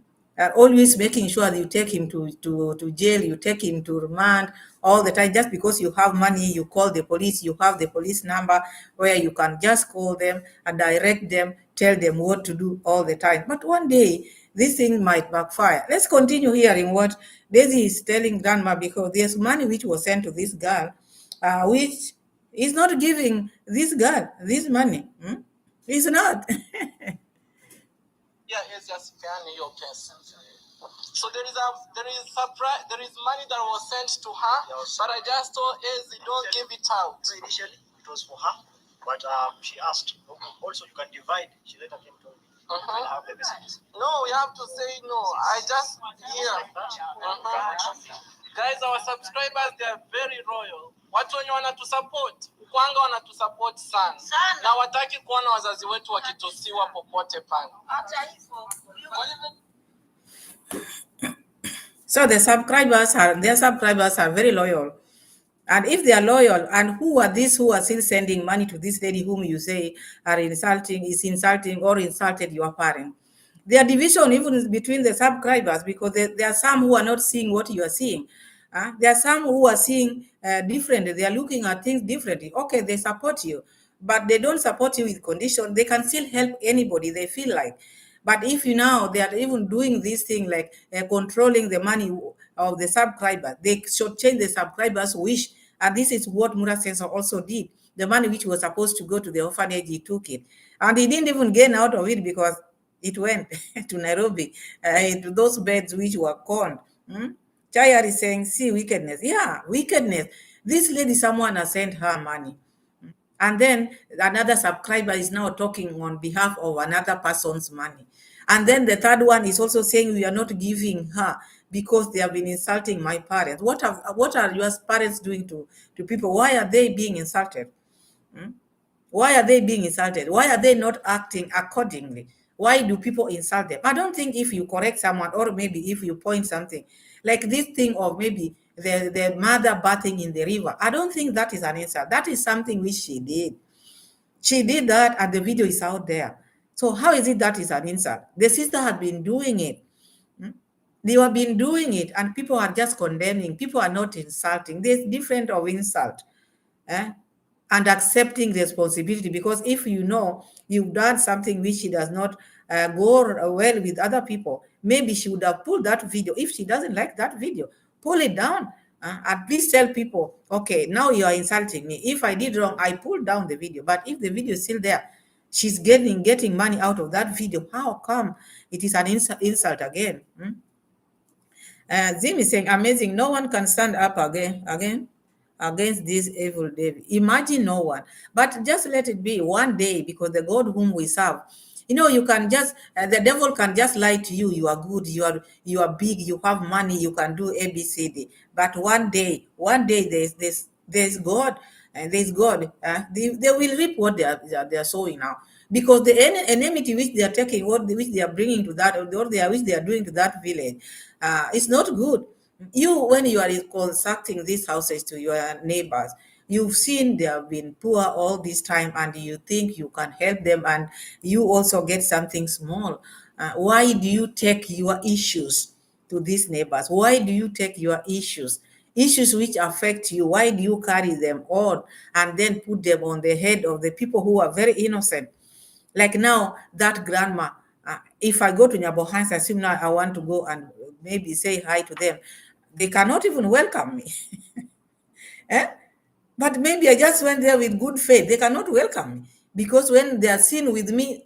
S1: Always making sure that you take him to jail, you take him to remand all the time. Just because you have money, you call the police, you have the police number where you can just call them and direct them, tell them what to do all the time. But one day, this thing might backfire. Let's continue hearing what Daisy is telling grandma, because there's money which was sent to this girl, which is not giving this girl this money. It's not.
S2: Yeah, yes, yes, can your case. So there is money that was sent to her, yes. But I just told Ezzy, don't give it out.
S3: So initially it was for her, but she asked. Also, you can divide. She later came to me. Have the messages.
S2: No, we have to say no. I just Guys, our subscribers, they are very royal. What one you want to support? kwanga wanatusupport sana na wataki kuona wazazi wetu wakitusiwa popote pale.
S1: So their subscribers are very loyal. And if they are loyal, and who are these who are still sending money to this lady whom you say is insulting or insulted your parent? There are division even between the subscribers, because there are some who are not seeing what you are seeing. There are some who are seeing differently. They are looking at things differently. Okay, they support you, but they don't support you with condition. They can still help anybody they feel like. But if you now they are even doing this thing like controlling the money of the subscriber, they should change the subscriber's wish. And this is what Mura Sensor also did. The money which was supposed to go to the orphanage, he took it. And he didn't even gain out of it, because it went to Nairobi, to those beds which were conned. Chayar is saying, see, wickedness. Yeah, wickedness. This lady, someone has sent her money. And then another subscriber is now talking on behalf of another person's money. And then the third one is also saying we are not giving her because they have been insulting my parents. What are your parents doing to people? Why are they being insulted? Why are they being insulted? Why are they not acting accordingly? Why do people insult them? I don't think if you correct someone, or maybe if you point something, like this thing of maybe the mother bathing in the river, I don't think that is an insult. That is something which she did. She did that, and the video is out there. So how is it that is an insult? The sister had been doing it. They have been doing it, and people are just condemning. People are not insulting. There's different of insult. And accepting responsibility, because if you know you've done something which she does not go well with other people, maybe she would have pulled that video. If she doesn't like that video, pull it down. At least tell people, okay, now you are insulting me. If I did wrong, I pulled down the video. But if the video is still there, she's getting money out of that video, how come it is an insult again? Zim is saying, amazing. No one can stand up again against this evil David. Imagine no one. But just let it be one day, because the God whom we serve, you can just the devil can just lie to you. You are good. You are big. You have money. You can do ABCD. But one day, there's God. And there's God. They will reap what they are sowing now, because the enmity which they are taking, which they are bringing to that, or which they are doing to that village, it's not good. When you are constructing these houses to your neighbors, you've seen they have been poor all this time, and you think you can help them, and you also get something small. Why do you take your issues to these neighbors? Why do you take your issues which affect you? Why do you carry them on and then put them on the head of the people who are very innocent? Like now, that grandma, if I go to Nyabohansi, assume now I want to go and maybe say hi to them, they cannot even welcome me. But maybe I just went there with good faith. They cannot welcome me, because when they are seen with me,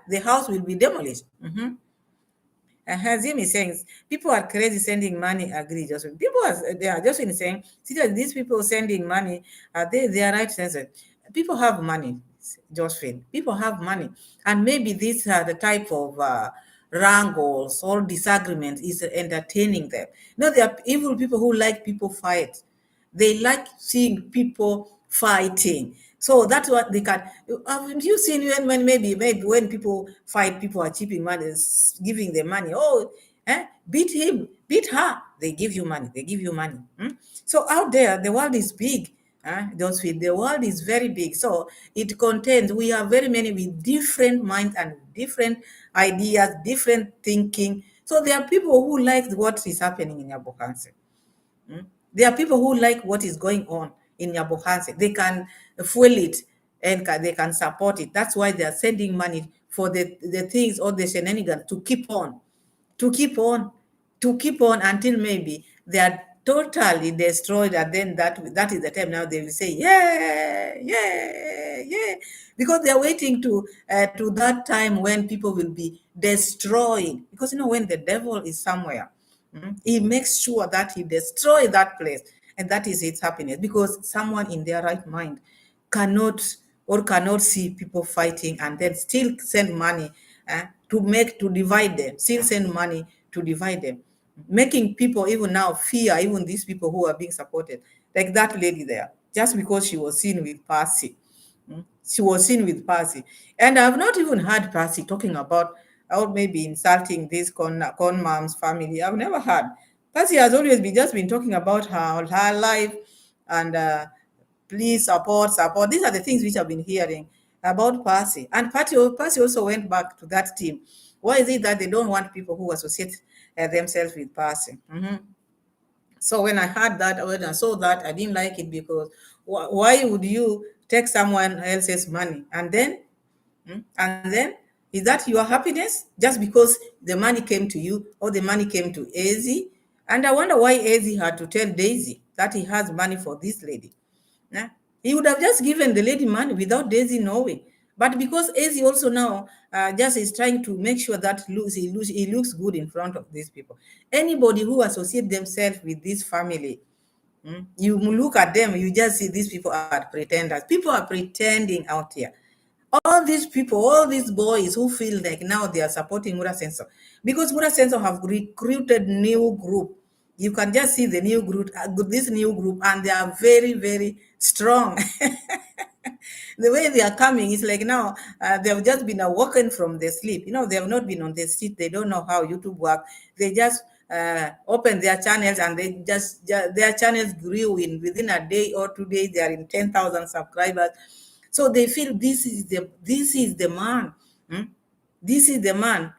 S1: the house will be demolished. Hazim is saying people are crazy sending money. Agree, Josephine. They are just saying, see that these people sending money, they are right sensitive. People have money, Josephine. People have money, and maybe these are the type of wrangles or disagreements is entertaining them. There are evil people who like people fight. They like seeing people fighting. So that's what they can. Haven't you seen when maybe when people fight, people are cheaping money, giving them money? Oh, beat him, beat her. They give you money. They give you money. So out there, the world is big. The world is very big. So it contains. We are very many with different minds and different ideas, different thinking. So there are people who like what is happening in Yabokanse. There are people who like what is going on in Nyabohanse. They can fuel it, and they can support it. That's why they are sending money for the things or the shenanigans to keep on, until maybe they are totally destroyed. And then that is the time now they will say, yeah, yeah, yeah. Because they are waiting to that time when people will be destroyed. Because when the devil is somewhere, he makes sure that he destroys that place, and that is its happiness, because someone in their right mind cannot see people fighting and then still send money to divide them, still send money to divide them, making people even now fear even these people who are being supported, like that lady there. just because she was seen with Percy. She was seen with Percy. And I've not even heard Percy talking about or maybe insulting this con mom's family. I've never heard. Percy has always been just been talking about her life and please support. These are the things which I've been hearing about Percy. And Percy also went back to that team. Why is it that they don't want people who associate themselves with Percy? So when I heard that, when I saw that, I didn't like it because why would you take someone else's money and then is that your happiness just because the money came to you or the money came to Ezi? And I wonder why Ezi had to tell Daisy that he has money for this lady. Yeah? He would have just given the lady money without Daisy knowing. But because Ezi also now just is trying to make sure that he looks good in front of these people. Anybody who associate themselves with this family, you look at them, you just see these people are pretenders. People are pretending out here. All these people, all these boys who feel like now they are supporting Mura Sensor because Mura Sensor have recruited new group. You can just see the new group, this new group, and they are very, very strong. The way they are coming is like now they have just been awoken from their sleep. They have not been on the street. They don't know how YouTube works. They just open their channels and they just their channels grew in within a day or 2 days. They are in 10,000 subscribers. So they feel this is the man. This is the man.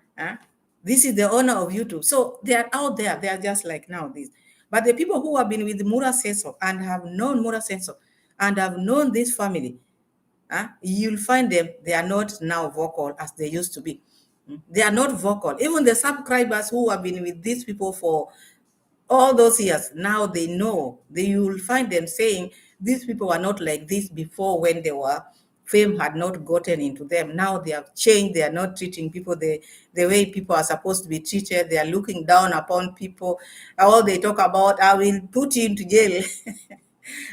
S1: This is the owner of YouTube. So they are out there. They are just like now this. But the people who have been with Mura Senso and have known Mura Senso and have known this family, you'll find them, they are not now vocal as they used to be. They are not vocal. Even the subscribers who have been with these people for all those years, now they know. You will find them saying these people were not like this before when they were fame had not gotten into them. Now they have changed. They are not treating people the way people are supposed to be treated. They are looking down upon people. All they talk about, I will put you into jail.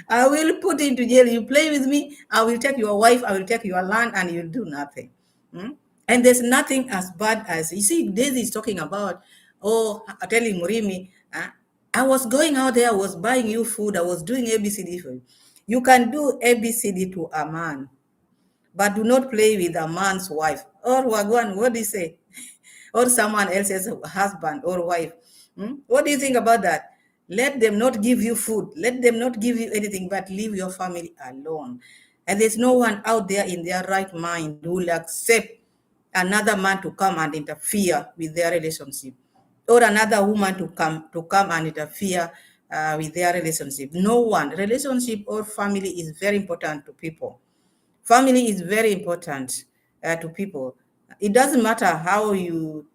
S1: I will put you into jail. You play with me, I will take your wife, I will take your land, and you'll do nothing. And there's nothing as bad as, you see, Daisy is talking about, oh, telling Murimi, I was going out there, I was buying you food, I was doing ABCD for you. You can do ABCD to a man, but do not play with a man's wife. Or Wagwan, what do you say? Or someone else's husband or wife. What do you think about that? Let them not give you food. Let them not give you anything, but leave your family alone. And there's no one out there in their right mind who will accept another man to come and interfere with their relationship, or another woman to come and interfere with their relationship. No one. Relationship or family is very important to people. Family is very important to people. It doesn't matter how you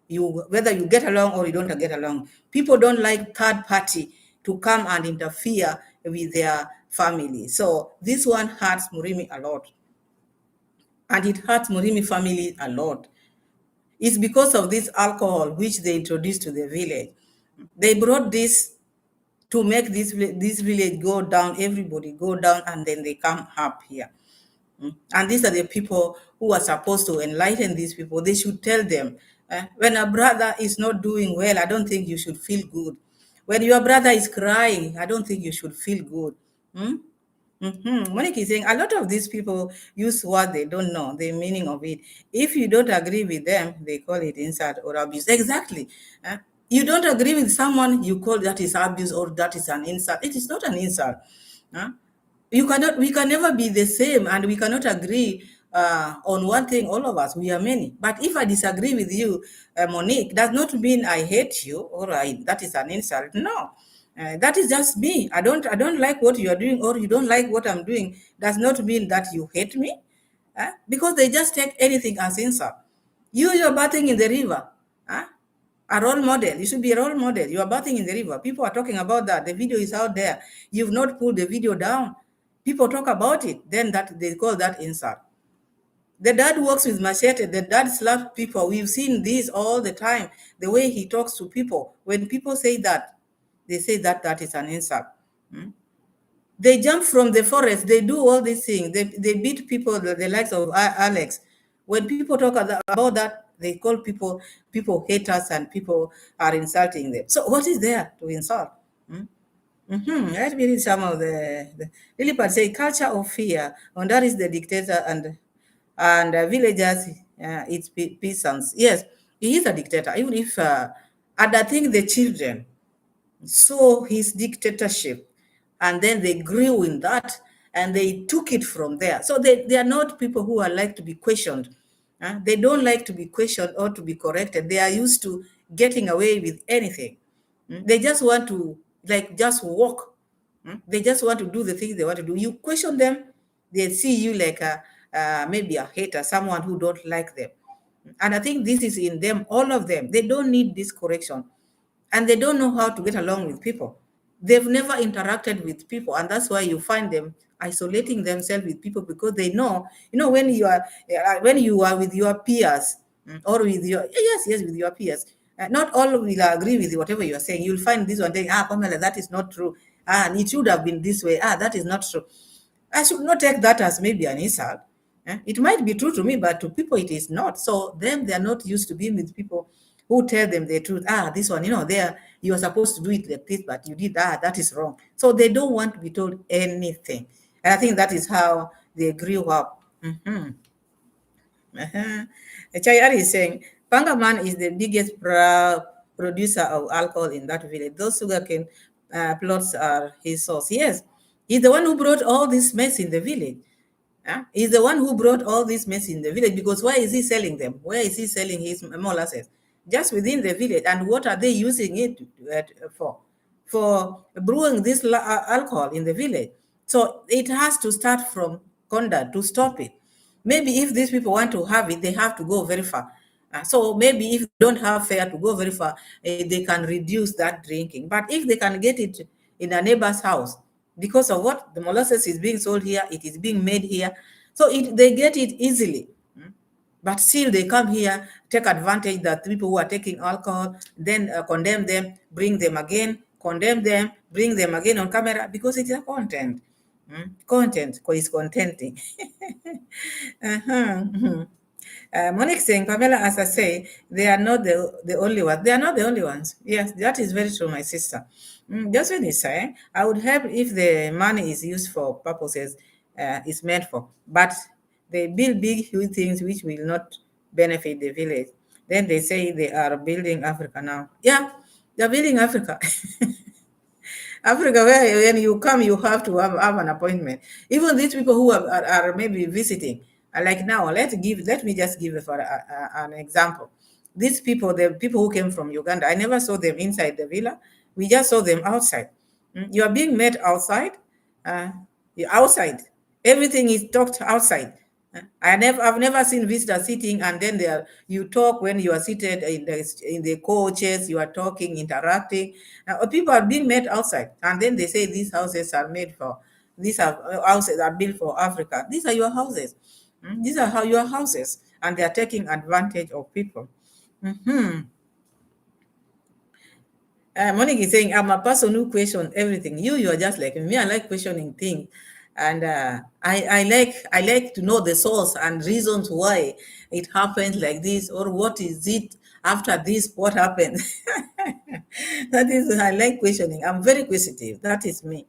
S1: whether you get along or you don't get along. People don't like third party to come and interfere with their family. So this one hurts Murimi a lot, and it hurts Murimi family a lot. It's because of this alcohol which they introduced to the village. They brought this to make this village go down, everybody go down, and then they come up here. And these are the people who are supposed to enlighten these people. They should tell them, when a brother is not doing well, I don't think you should feel good. When your brother is crying, I don't think you should feel good. Monique is saying a lot of these people use what they don't know, the meaning of it. If you don't agree with them, they call it insult or abuse. Exactly. You don't agree with someone, you call that is abuse or that is an insult. It is not an insult. We can never be the same, and we cannot agree on one thing, all of us. We are many. But if I disagree with you, Monique, does not mean I hate you or that is an insult. No. That is just me. I don't like what you are doing, or you don't like what I'm doing. Does not mean that you hate me. Because they just take anything as insult. You're bathing in the river. A role model. You should be a role model. You are bathing in the river. People are talking about that. The video is out there. You've not pulled the video down. People talk about it. Then that they call that insult. The dad works with machete. The dad slaps people. We've seen this all the time. The way he talks to people. When people say that, they say that that is an insult. They jump from the forest. They do all these things. They beat people, the likes of Alex. When people talk about that, they call people haters, and people are insulting them. So what is there to insult? Let me read some of the Lilliput say culture of fear. And that is the dictator and villagers, it's peasants. Yes, he is a dictator. Even if, and I think the children saw his dictatorship and then they grew in that and they took it from there. So they are not people who are like to be questioned. They don't like to be questioned or to be corrected. They are used to getting away with anything. They just want to like just walk. They just want to do the things they want to do. You question them, they see you like maybe a hater, someone who don't like them. And I think this is in them, all of them. They don't need this correction and they don't know how to get along with people. They've never interacted with people, and that's why you find them isolating themselves with people because they know, when you are with your peers, or with your yes, with your peers. Not all will agree with whatever you are saying. You'll find this one saying, Pamela, that is not true. And it should have been this way. That is not true. I should not take that as maybe an insult. It might be true to me, but to people it is not. So them, they are not used to being with people who tell them the truth. This one, there you are supposed to do it like this, but you did that is wrong. So they don't want to be told anything. And I think that is how they grew up. Uh-huh. Chayari is saying, Pangaman is the biggest producer of alcohol in that village. Those sugarcane plots are his source. Yes, he's the one who brought all this mess in the village. He's the one who brought all this mess in the village because why is he selling them? Where is he selling his molasses? Just within the village. And what are they using it for? For brewing this alcohol in the village. So it has to start from Konda to stop it. Maybe if these people want to have it, they have to go very far. So maybe if they don't have fare to go very far, they can reduce that drinking. But if they can get it in a neighbor's house, because of what the molasses is being sold here, it is being made here, so they get it easily. But still, they come here, take advantage that people who are taking alcohol, then condemn them, bring them again, condemn them, bring them again on camera because it is a content. Content is contenting. uh-huh. Monique saying, Pamela, as I say, they are not the only ones. They are not the only ones. Yes, that is very true, my sister. Just when you say, I would help if the money is used for purposes it's meant for. But they build big, huge things which will not benefit the village. Then they say they are building Africa now. Yeah, they're building Africa. Africa, where when you come, you have to have an appointment. Even these people who are maybe visiting, like now, let me just give for an example. These people, the people who came from Uganda, I never saw them inside the villa. We just saw them outside. You are being met outside. Uh, you're outside. Everything is talked outside. I've never seen visitors sitting and then you talk when you are seated in the coaches, you are talking, interacting. People are being met outside, and then they say these houses are made for these are houses are built for Africa. These are your houses. These are your houses, and they are taking advantage of people. Monique is saying, I'm a person who questions everything. You are just like me. I like questioning things. And I like to know the source and reasons why it happens like this, or what is it after this, what happened. That is, I like questioning. I'm very inquisitive. That is me.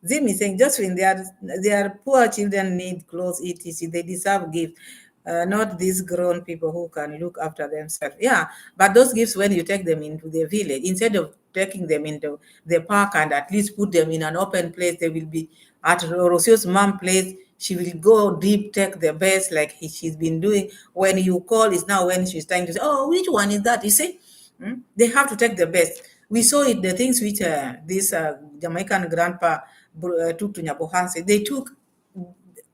S1: Zim is saying, just when their poor children need clothes, etc., they deserve gifts. Not these grown people who can look after themselves. Yeah, but those gifts, when you take them into the village, instead of taking them into the park and at least put them in an open place, they will be at Rosio's mom place. She will go deep, take the best, like she's been doing. When you call, is now when she's trying to say, oh, which one is that? You see, they have to take the best. We saw it, the things which this Jamaican grandpa took to Nyabohanse. They took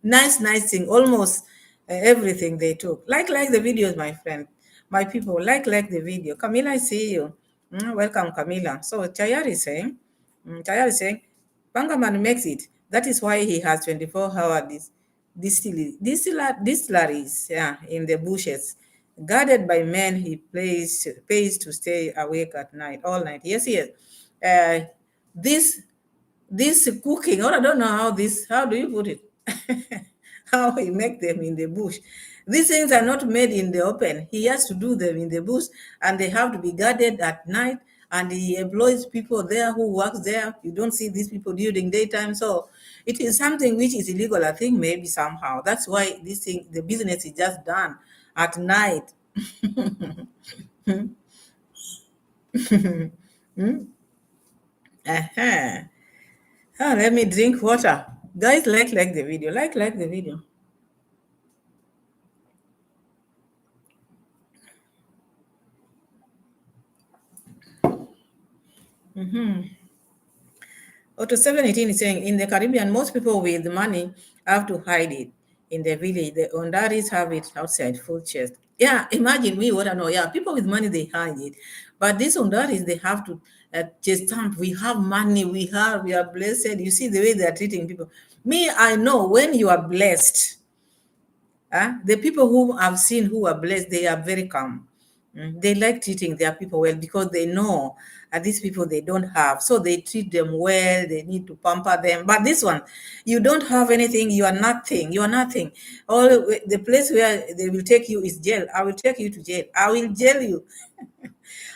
S1: nice thing, almost everything they took. Like the videos, my friend, my people, like the video. Camila, I see you. Welcome, Camila. So Chayar is saying, Bangaman makes it. That is why he has 24-hour distilleries, yeah, in the bushes. Guarded by men, he pays to stay awake at night, all night. Yes. This cooking, or I don't know how do you put it? How he make them in the bush. These things are not made in the open. He has to do them in the bush, and they have to be guarded at night. and he employs people there who works there. You don't see these people during daytime. So it is something which is illegal, I think, maybe somehow. That's why this thing, the business is just done at night. Uh-huh. Ah, let me drink water. Guys, like the video. Like the video. Auto 718 is saying in the Caribbean, most people with money have to hide it in the village. The Ondaris have it outside, full chest. Yeah, imagine we want to know. Yeah, people with money they hide it, but these Ondaris they have to just stamp. We have money. We are blessed. You see the way they are treating people. Me, I know when you are blessed. The people who I've seen who are blessed, they are very calm. They like treating their people well because they know these people they don't have. So they treat them well, they need to pamper them. But this one, you don't have anything, you are nothing, you are nothing. All the place where they will take you is jail. I will take you to jail. I will jail you.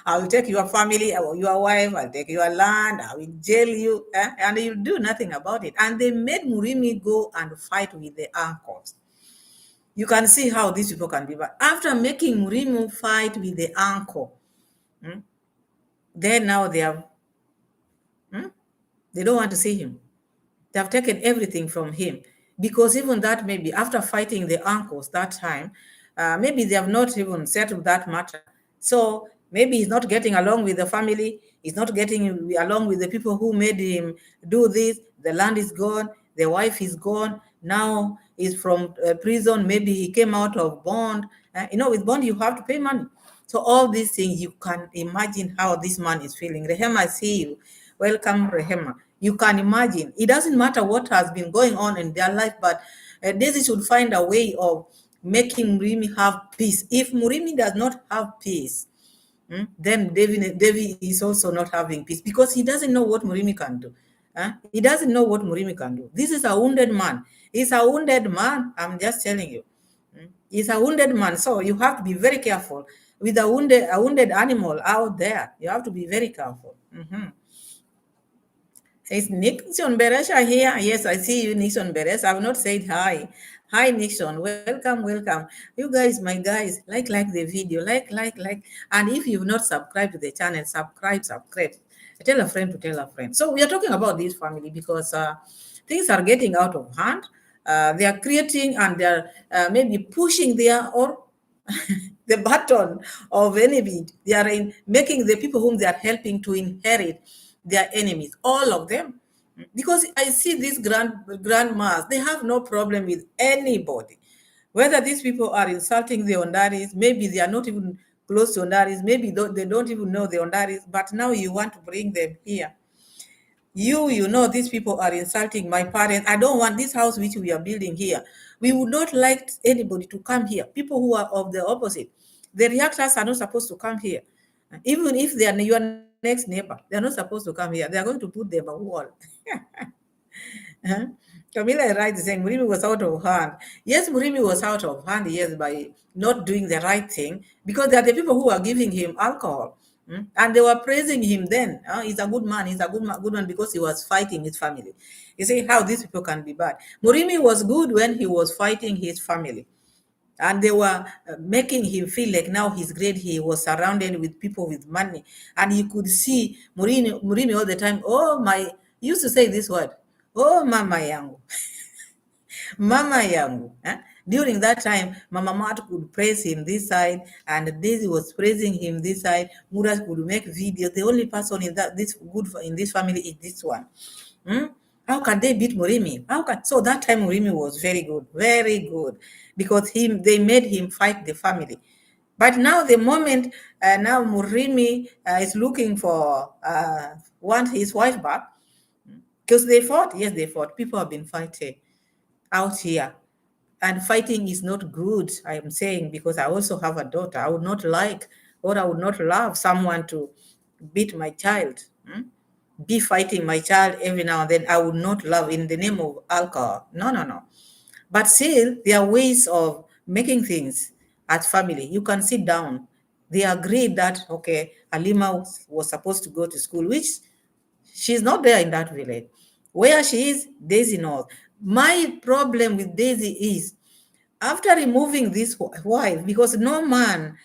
S1: I will take your family, or your wife, I'll take your land, I will jail you, and you do nothing about it. And they made Murimi go and fight with the uncles. You can see how these people can be bad. After making Murimi fight with the uncle, then now they don't want to see him. They have taken everything from him because even that maybe after fighting the uncles that time, maybe they have not even settled that matter. So maybe he's not getting along with the family. He's not getting along with the people who made him do this. The land is gone. The wife is gone. Now he's from prison. Maybe he came out of bond. With bond you have to pay money. So all these things, you can imagine how this man is feeling. Rehema, I see you. Welcome, Rehema. You can imagine. It doesn't matter what has been going on in their life, but Daisy should find a way of making Murimi have peace. If Murimi does not have peace, then Davy is also not having peace because he doesn't know what Murimi can do. He doesn't know what Murimi can do. This is a wounded man. He's a wounded man. I'm just telling you. He's a wounded man, so you have to be very careful with a wounded animal out there. You have to be very careful. Is Nixon Beresha here? Yes, I see you, Nixon Beres. I've not said hi. Hi, Nixon. Welcome. You guys, my guys, like the video, like. And if you've not subscribed to the channel, subscribe. Tell a friend to tell a friend. So we are talking about this family because things are getting out of hand. They are creating and they're maybe pushing their or the button of enemy. They are making the people whom they are helping to inherit their enemies, all of them. Because I see these grandmas, they have no problem with anybody. Whether these people are insulting the Ondaris, maybe they are not even close to Ondaris, maybe they don't even know the Ondaris, but now you want to bring them here. These people are insulting my parents. I don't want this house which we are building here. We would not like anybody to come here. People who are of the opposite. The reactors are not supposed to come here. Even if they are your next neighbor, they are not supposed to come here. They are going to put them a wall. Camila is right saying Murimi was out of hand. Yes, Murimi was out of hand, yes, by not doing the right thing because there are the people who are giving him alcohol. And they were praising him then. He's a good man. He's a good man because he was fighting his family. You see how these people can be bad. Murimi was good when he was fighting his family. And they were making him feel like now he's great. He was surrounded with people with money. And he could see Murimi all the time. He used to say this word. Oh, mama yangu. Mama yangu. During that time, Mama Mat could praise him this side, and Daisy was praising him this side. Murat could make videos. The only person in this family is this one. How can they beat Murimi? So that time Murimi was very good, because they made him fight the family. But now the moment now Murimi is looking for want his wife back, because they fought. Yes, they fought. People have been fighting out here. And fighting is not good, I am saying, because I also have a daughter. I would not like, or I would not love someone to beat my child, be fighting my child every now and then. I would not love in the name of alcohol. No. But still, there are ways of making things as family. You can sit down. They agreed that, okay, Halima was supposed to go to school, which she's not there in that village. Where she is, Daisy knows. My problem with Daisy is after removing this wife, because no man,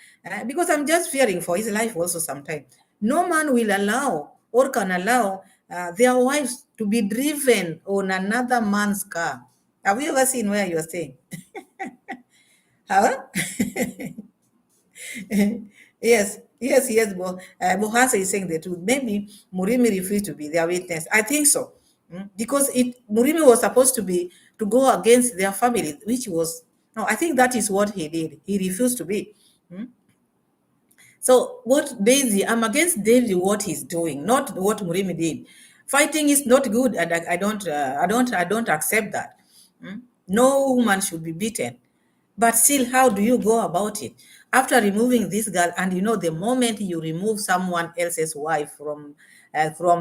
S1: because I'm just fearing for his life also sometimes, no man will allow or can allow their wives to be driven on another man's car. Have you ever seen where you're staying? Huh? Yes. Bohasa is saying the truth. Maybe Murimi refused to be their witness. I think so. Because Murimi was supposed to go against their family, which was no. I think that is what he did. He refused to be. So what Daisy, I'm against Daisy what he's doing, not what Murimi did. Fighting is not good, and I don't accept that. No woman should be beaten. But still, how do you go about it? After removing this girl, and the moment you remove someone else's wife from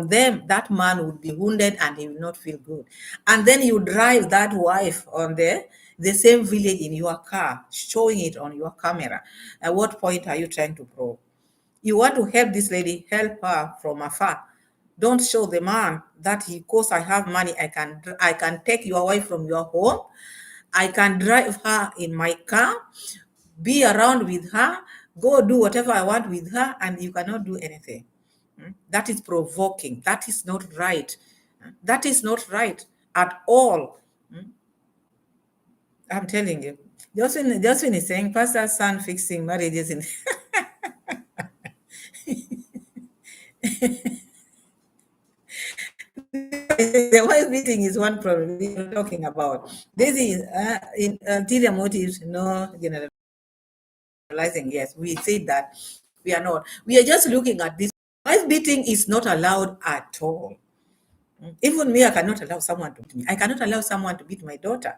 S1: them, that man would be wounded and he will not feel good. And then you drive that wife on the same village in your car, showing it on your camera. At what point are you trying to prove? You want to help this lady, help her from afar. Don't show the man that because I have money, I can take your wife from your home. I can drive her in my car, be around with her, go do whatever I want with her, and you cannot do anything. That is provoking. That is not right. That is not right at all. I'm telling you. Josephine is saying, Pastor's son fixing marriages in. The wife beating is one problem we're talking about. This is in ulterior motives, no generalizing. Yes, we say that we are not. We are just looking at this. Wife beating is not allowed at all. Even me, I cannot allow someone to beat me. I cannot allow someone to beat my daughter.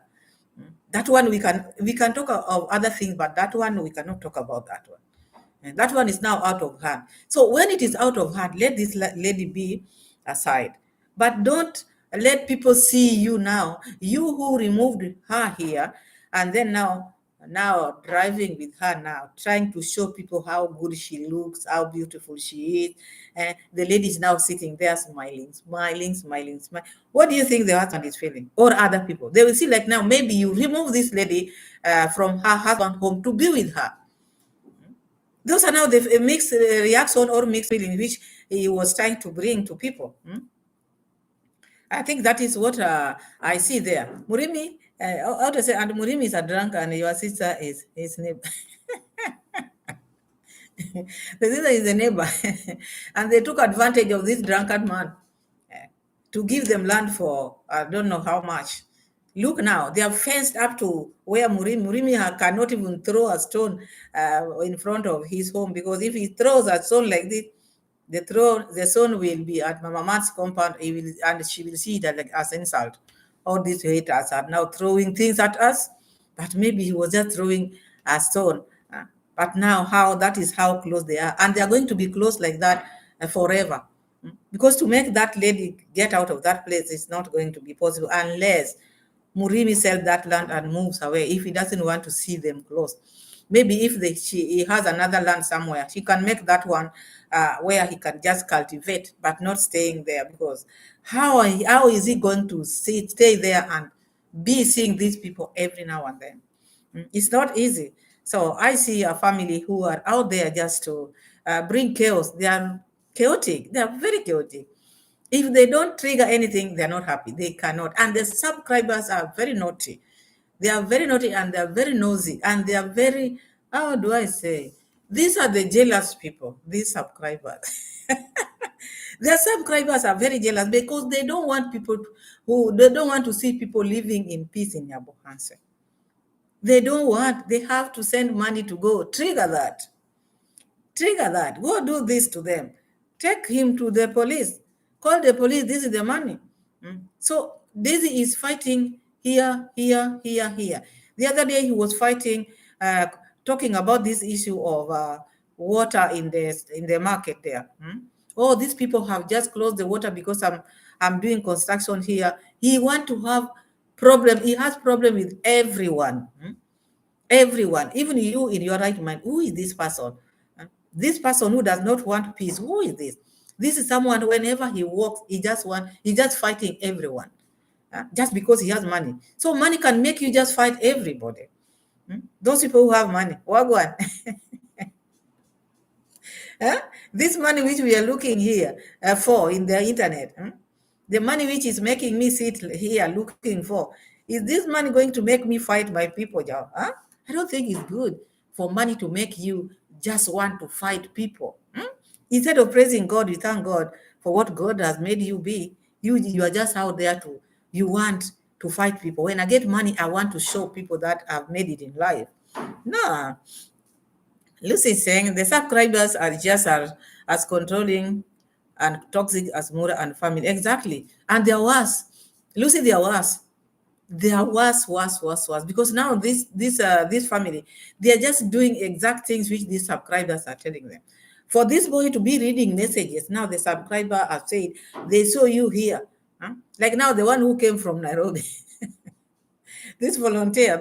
S1: That one we can talk of other things, but that one we cannot talk about that one. And that one is now out of hand. So when it is out of hand, let this lady be aside. But don't let people see you now, you who removed her here, and then now driving with her now, trying to show people how good she looks, how beautiful she is. And the lady is now sitting there smiling. What do you think the husband is feeling? Or other people? They will see like now, maybe you remove this lady from her husband home to be with her. Those are now the mixed reaction or mixed feeling which he was trying to bring to people. I think that is what I see there. Murimi, how to say, and Murimi is a drunk and your sister is his neighbor. The sister is a neighbor. And they took advantage of this drunkard man to give them land for I don't know how much. Look now, they have fenced up to where Murimi cannot even throw a stone in front of his home, because if he throws a stone like this, the stone will be at Mama Mat's compound, and she will see that like as insult. All these haters are now throwing things at us, but maybe he was just throwing a stone. But now that is how close they are, and they are going to be close like that forever. Because to make that lady get out of that place is not going to be possible unless Murimi sells that land and moves away if he doesn't want to see them close. Maybe if he has another land somewhere, he can make that one where he can just cultivate, but not staying there, because how is he going to stay there and be seeing these people every now and then? It's not easy. So I see a family who are out there just to bring chaos. They are chaotic. They are very chaotic. If they don't trigger anything, they're not happy. They cannot. And the subscribers are very naughty. They are very naughty and they are very nosy and they are very, how do I say? These are the jealous people, these subscribers. Their subscribers are very jealous because they don't want they don't want to see people living in peace in Yabohanse. They don't want, they have to send money to go trigger that. Go do this to them. Take him to the police. Call the police. This is the money. So Daisy is fighting here. The other day he was fighting, talking about this issue of water in the market there. Oh, these people have just closed the water because I'm doing construction here. He want to have problem. He has problem with everyone. Everyone, even you in your right mind. Who is this person? This person who does not want peace, who is this? This is someone whenever he walks, he just fighting everyone. Just because he has money. So money can make you just fight everybody. Those people who have money, wagwan. Huh? This money which we are looking here for in the internet, the money which is making me sit here looking for, is this money going to make me fight my people, Joe? Huh? I don't think it's good for money to make you just want to fight people. Instead of praising God, you thank God for what God has made you be. You are just out there to you want to fight people. When I get money, I want to show people that I've made it in life. No, Lucy is saying the subscribers are just as controlling and toxic as Mura and family. Exactly. And they're worse. Lucy, they are worse. They are worse, worse, worse, worse. Because now this family, they are just doing exact things which these subscribers are telling them. For this boy to be reading messages, now the subscriber have said, they saw you here. Like now the one who came from Nairobi. This volunteer,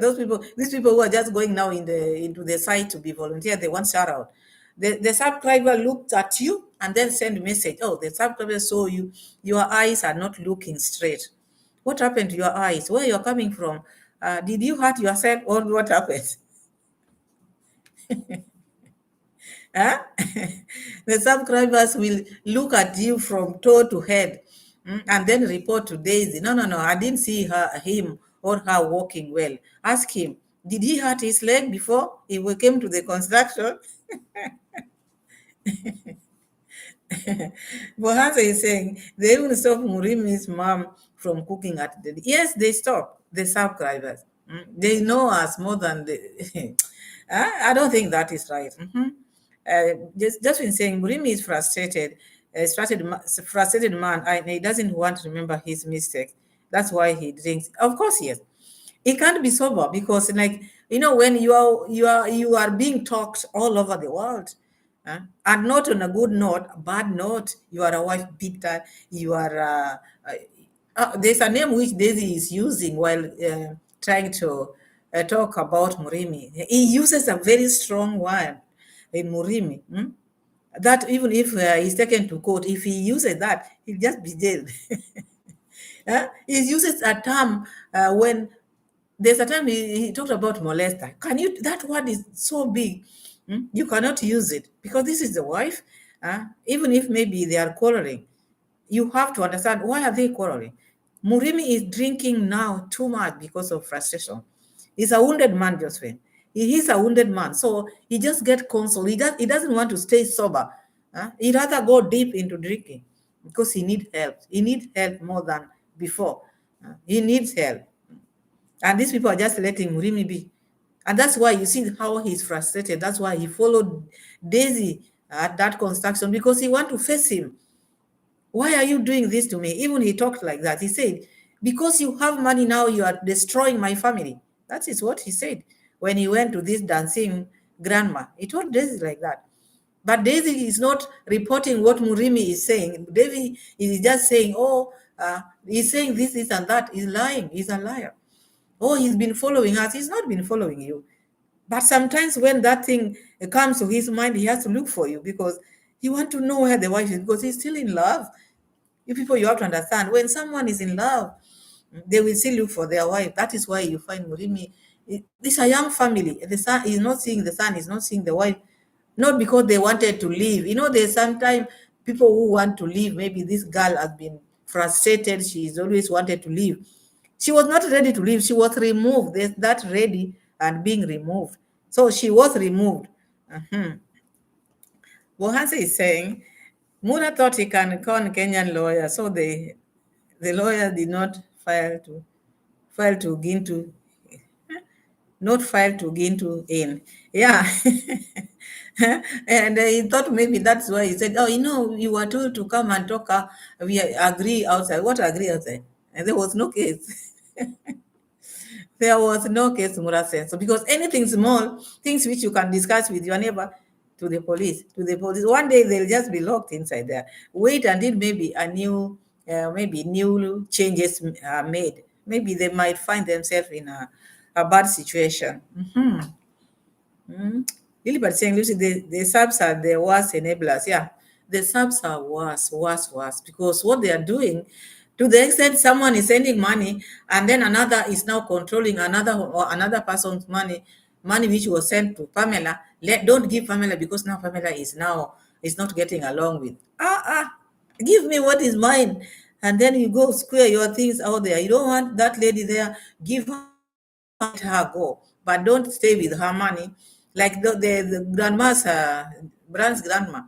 S1: these people who are just going now into the site to be volunteer, they want shout out. The subscriber looked at you and then send message. Oh, the subscriber saw you. Your eyes are not looking straight. What happened to your eyes? Where you're coming from? Did you hurt yourself or what happened? Huh? The subscribers will look at you from toe to head, and then report to Daisy. No, no, no, I didn't see him or her walking well. Ask him, did he hurt his leg before he came to the construction? Bohansa is saying they even stop Murimi's mom from cooking at the. Yes, they stop the subscribers. They know us more than the. I don't think that is right. Just been saying Murimi is frustrated, frustrated man, and he doesn't want to remember his mistakes. That's why he drinks. Of course, yes. He can't be sober because, like, when you are being talked all over the world, and not on a good note, bad note. You are a wife beater. You are. There's a name which Daisy is using while trying to talk about Murimi. He uses a very strong word in Murimi. That even if he's taken to court, if he uses that, he'll just be jailed. He uses a term when there's a time he talked about molester. That word is so big. You cannot use it because this is the wife. Even if maybe they are quarreling, you have to understand why are they quarreling. Murimi is drinking now too much because of frustration. He's a wounded man, Josephine. He is a wounded man. So he just get console. He doesn't want to stay sober. He'd rather go deep into drinking because he needs help. He needs help more than before. He needs help. And these people are just letting Murimi be. And that's why you see how he's frustrated. That's why he followed Daisy at that construction because he want to face him. Why are you doing this to me? Even he talked like that. He said, because you have money now, you are destroying my family. That is what he said when he went to this dancing grandma. He told Daisy like that. But Daisy is not reporting what Murimi is saying. Davy is just saying, he's saying this, and that. He's lying. He's a liar. Oh, he's been following us. He's not been following you. But sometimes when that thing comes to his mind, he has to look for you because he wants to know where the wife is because he's still in love. You people, you have to understand when someone is in love, they will still look for their wife. That is why you find Murimi. This is a young family. The son is not seeing the son, is not seeing the wife, not because they wanted to leave. There's sometimes people who want to leave. Maybe this girl has been frustrated. She's always wanted to leave. She was not ready to leave. She was removed. There's that ready and being removed. So she was removed. Bohanse is saying, Mura thought he can con Kenyan lawyer, so the lawyer did not file to Gintu, not file to Gintu in. Yeah. And he thought maybe that's why he said, oh, you were told to come and talk. We agree outside. What agree outside? And there was no case. There was no case, Mura said. So because anything small, things which you can discuss with your neighbor, to the police. One day they'll just be locked inside there. Wait until maybe maybe new changes are made. Maybe they might find themselves in a bad situation. Lilibert saying, Lucy, the subs are the worst enablers. Yeah, the subs are worse, because what they are doing, to the extent someone is sending money and then another is now controlling another person's money which was sent to Pamela. Don't give Pamela because now Pamela is not getting along with. Give me what is mine. And then you go square your things out there. You don't want that lady there. Give her money, let her go. But don't stay with her money. Like the grandma's, Brand's grandma,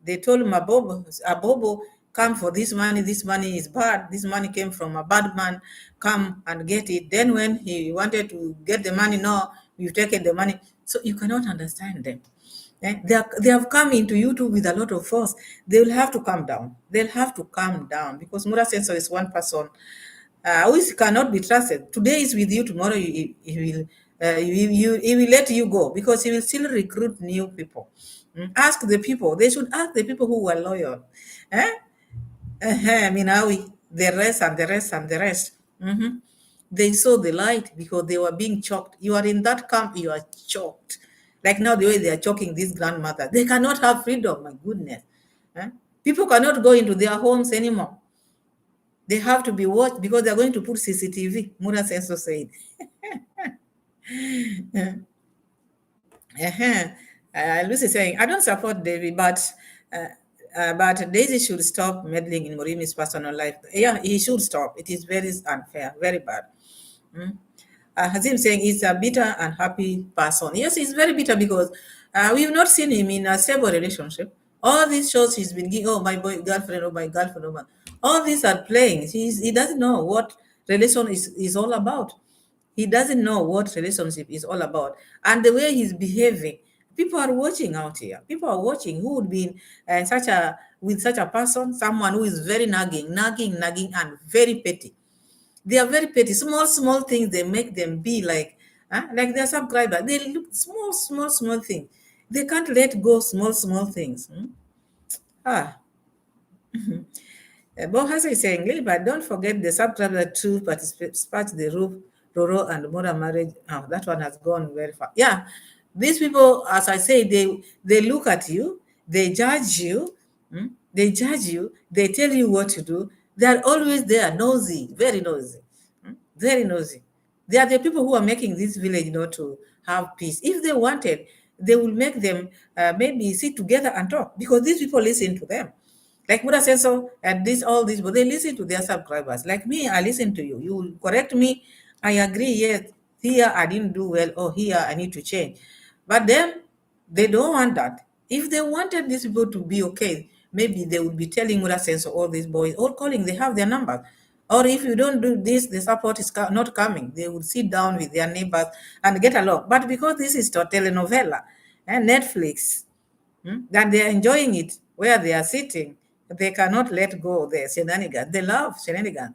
S1: they told Mabobo, Abobo, come for this money is bad. This money came from a bad man. Come and get it. Then when he wanted to get the money, no, you've taken the money. So you cannot understand them. They have come into YouTube with a lot of force. They will have to calm down. They'll have to calm down because Mura Sensor is one person who cannot be trusted. Today is with you, tomorrow he will he will let you go because he will still recruit new people. Ask the people. They should ask the people who were loyal. Eh? Minawi, the rest and the rest and the rest. They saw the light because they were being choked. You are in that camp, you are choked. Like now, the way they are choking this grandmother, they cannot have freedom. My goodness. Eh? People cannot go into their homes anymore. They have to be watched because they are going to put CCTV. Mura Senso said. Uh-huh. Lucy saying, I don't support Davy, but Daisy should stop meddling in Murimi's personal life. Yeah, he should stop. It is very unfair, very bad. Hazim saying he's a bitter and happy person. Yes, he's very bitter because we've not seen him in a stable relationship. All these shows he's been giving, oh, my boy, girlfriend, oh, my girlfriend, oh, my. All these are playing. He doesn't know what relation is all about. He doesn't know what relationship is all about. And the way he's behaving, people are watching out here. People are watching who would be in with such a person, someone who is very nagging, and very petty. They are very petty. Small things, they make them be like their subscriber. They look small things. They can't let go small things. Ah, Bohasa is saying, Lilbert, don't forget the subscriber to participate the roof, Roro and Mora marriage. Oh, that one has gone very far. Yeah, these people, as I say, they look at you, they judge you, they tell you what to do. They are always there, nosy, very nosy, very nosy. They are the people who are making this village to have peace. If they wanted, they will make them maybe sit together and talk because these people listen to them. Like Buddha says so, and all this, but they listen to their subscribers. Like me, I listen to you. You will correct me. I agree, yes, here I didn't do well, or here I need to change. But then they don't want that. If they wanted these people to be okay, maybe they would be telling Buddha says so, all these boys, or calling, they have their numbers. Or if you don't do this, the support is not coming. They would sit down with their neighbors and get along. But because this is a telenovela and Netflix, that they are enjoying it where they are sitting. They cannot let go of their shenanigans. They love shenanigans.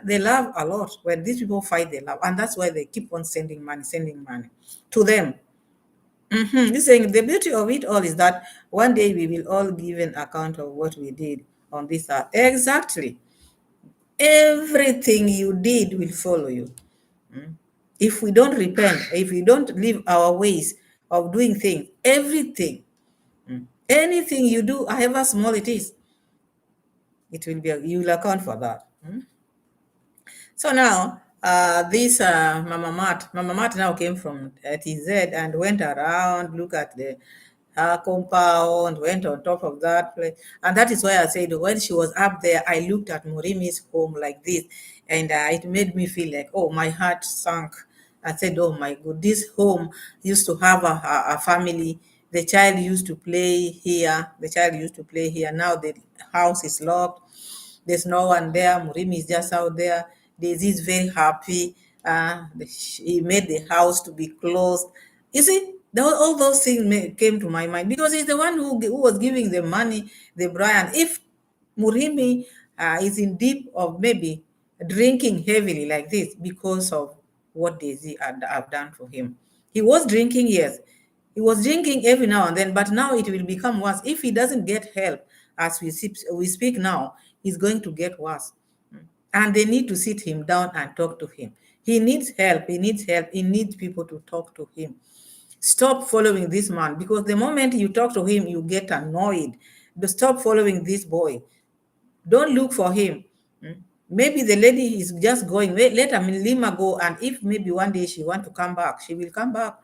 S1: They love a lot. When these people fight, they love. And that's why they keep on sending money to them. This saying the beauty of it all is that one day we will all give an account of what we did on this earth. Exactly. Everything you did will follow you. If we don't repent, if we don't leave our ways of doing things, everything, anything you do, however small it is, it will be you will account for that. So now this Mama Mat now came from TZ and went around, look at the compound, went on top of that place. And that is why I said when she was up there, I looked at Murimi's home like this, and it made me feel like, oh, my heart sunk. I said, oh my God, this home used to have a family. The child used to play here. The child used to play here. Now the house is locked. There's no one there. Murimi is just out there. Daisy is very happy. He made the house to be closed. You see, all those things came to my mind because he's the one who was giving the money, the Brian. If Murimi is in deep of maybe drinking heavily like this because of what Daisy have done for him. He was drinking, yes. He was drinking every now and then, but now it will become worse. If he doesn't get help, as we speak now, he's going to get worse. And they need to sit him down and talk to him. He needs help. He needs help. He needs people to talk to him. Stop following this man, because the moment you talk to him, you get annoyed. Stop following this boy. Don't look for him. Mm. Maybe the lady is just going. Let Lima go, and if maybe one day she want to come back, she will come back,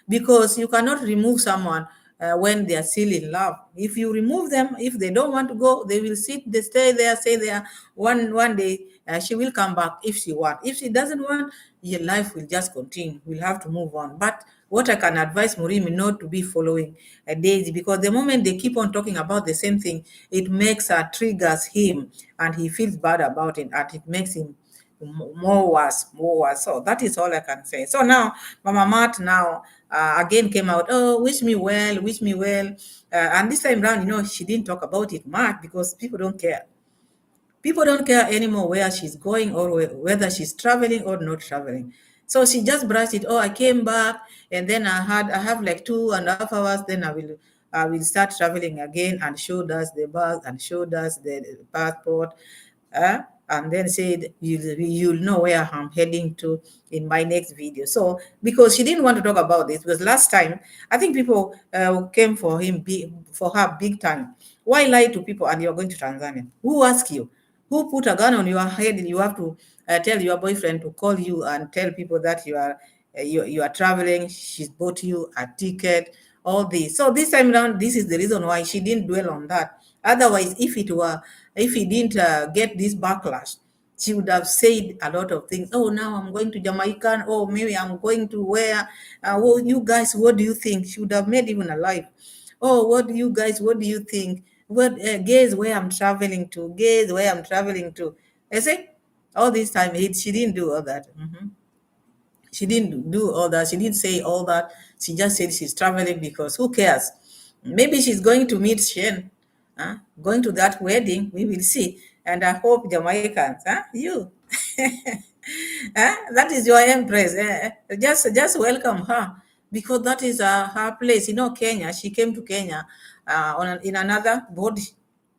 S1: because you cannot remove someone when they are still in love. If you remove them, if they don't want to go, they will sit, they stay there, stay there. One day she will come back if she want. If she doesn't want, your life will just continue. We'll have to move on. But what I can advise Murimi not to be following Daisy, because the moment they keep on talking about the same thing, it makes her triggers him, and he feels bad about it, and it makes him more worse, more worse. So that is all I can say. So now Mama Mart now again came out, oh, wish me well, wish me well. And this time around, she didn't talk about it much, because people don't care. People don't care anymore where she's going, or whether she's traveling or not traveling. So she just brushed it. Oh, I came back, and then I have like 2.5 hours. Then I will start traveling again, and showed us the bag and showed us the passport, uh, and then said you'll know where I'm heading to in my next video. So because she didn't want to talk about this, because last time I think people came for her big time. Why lie to people and you're going to Tanzania? Who asked you? Who put a gun on your head? You have to tell your boyfriend to call you and tell people that you are traveling. She's bought you a ticket, all this. So this time around, this is the reason why she didn't dwell on that. Otherwise, if he didn't get this backlash, she would have said a lot of things. Oh, now I'm going to Jamaica. Oh, maybe I'm going to where? Oh, you guys, what do you think? She would have made even a life. Oh, what do you guys, what do you think? What, guess where I'm traveling to? Guess where I'm traveling to? I say, all this time, she didn't do all that. She didn't do all that. She didn't say all that. She just said she's traveling, because who cares? Maybe she's going to meet Shane. Going to that wedding, we will see. And I hope Jamaicans, you, that is your empress. Just welcome her, because that is her place. Kenya. She came to Kenya in another body.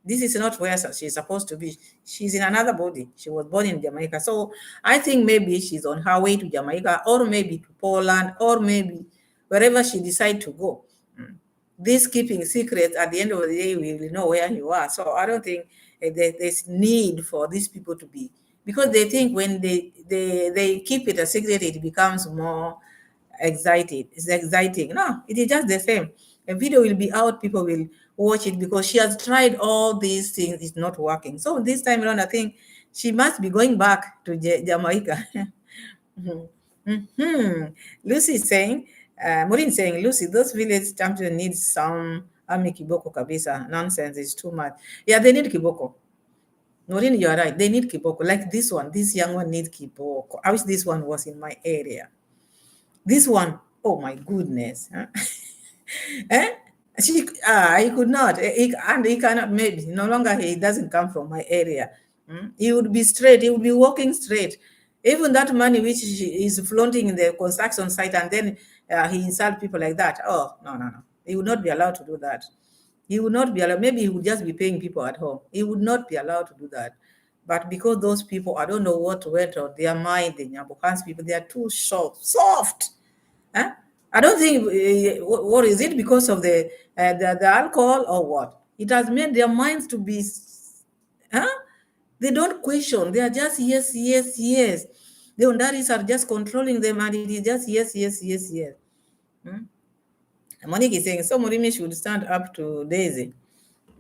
S1: This is not where she's supposed to be. She's in another body. She was born in Jamaica. So I think maybe she's on her way to Jamaica, or maybe to Poland, or maybe wherever she decides to go. This keeping secrets, at the end of the day, we will know where you are. So I don't think there's need for these people to be, because they think when they keep it a secret, it becomes more excited. It's exciting. No, it is just the same. A video will be out, people will watch it, because she has tried all these things, it's not working. So this time around, I think she must be going back to Jamaica. Lucy is saying, Maureen saying, Lucy, those village champions need some army kiboko kabisa. Nonsense is too much. Yeah, they need kiboko. Maureen, you are right. They need kiboko. Like this one, this young one needs kiboko. I wish this one was in my area. This one, oh my goodness. Eh? I could not. And he cannot, maybe no longer, he doesn't come from my area. He would be straight, he would be walking straight. Even that money which is flaunting in the construction site, and then he insult people like that. Oh, no, no, no. He would not be allowed to do that. He would not be allowed. Maybe he would just be paying people at home. He would not be allowed to do that. But because those people, I don't know what went on their mind, the Nyambukans people, they are too soft. Huh? I don't think, what is it, because of the alcohol or what? It has made their minds to be, huh? They don't question. They are just yes, yes, yes. The Undaris are just controlling them, and it is just yes, yes, yes, yes. Monique is saying, so Murimi should stand up to Daisy.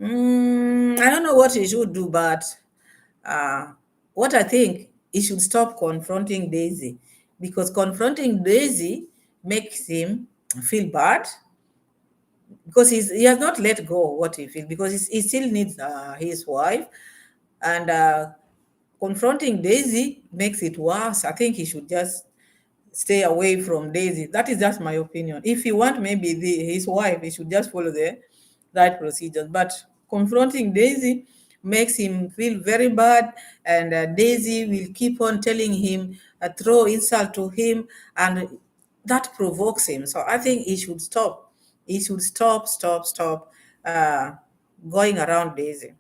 S1: I don't know what he should do, but what I think, he should stop confronting Daisy, because confronting Daisy makes him feel bad, because he has not let go what he feels, because he still needs his wife, and confronting Daisy makes it worse. I think he should just stay away from Daisy. That is just my opinion. If you want maybe his wife, he should just follow the right procedures. But confronting Daisy makes him feel very bad, and Daisy will keep on telling him, throw insult to him, and that provokes him. So I think he should stop. He should stop uh, going around Daisy.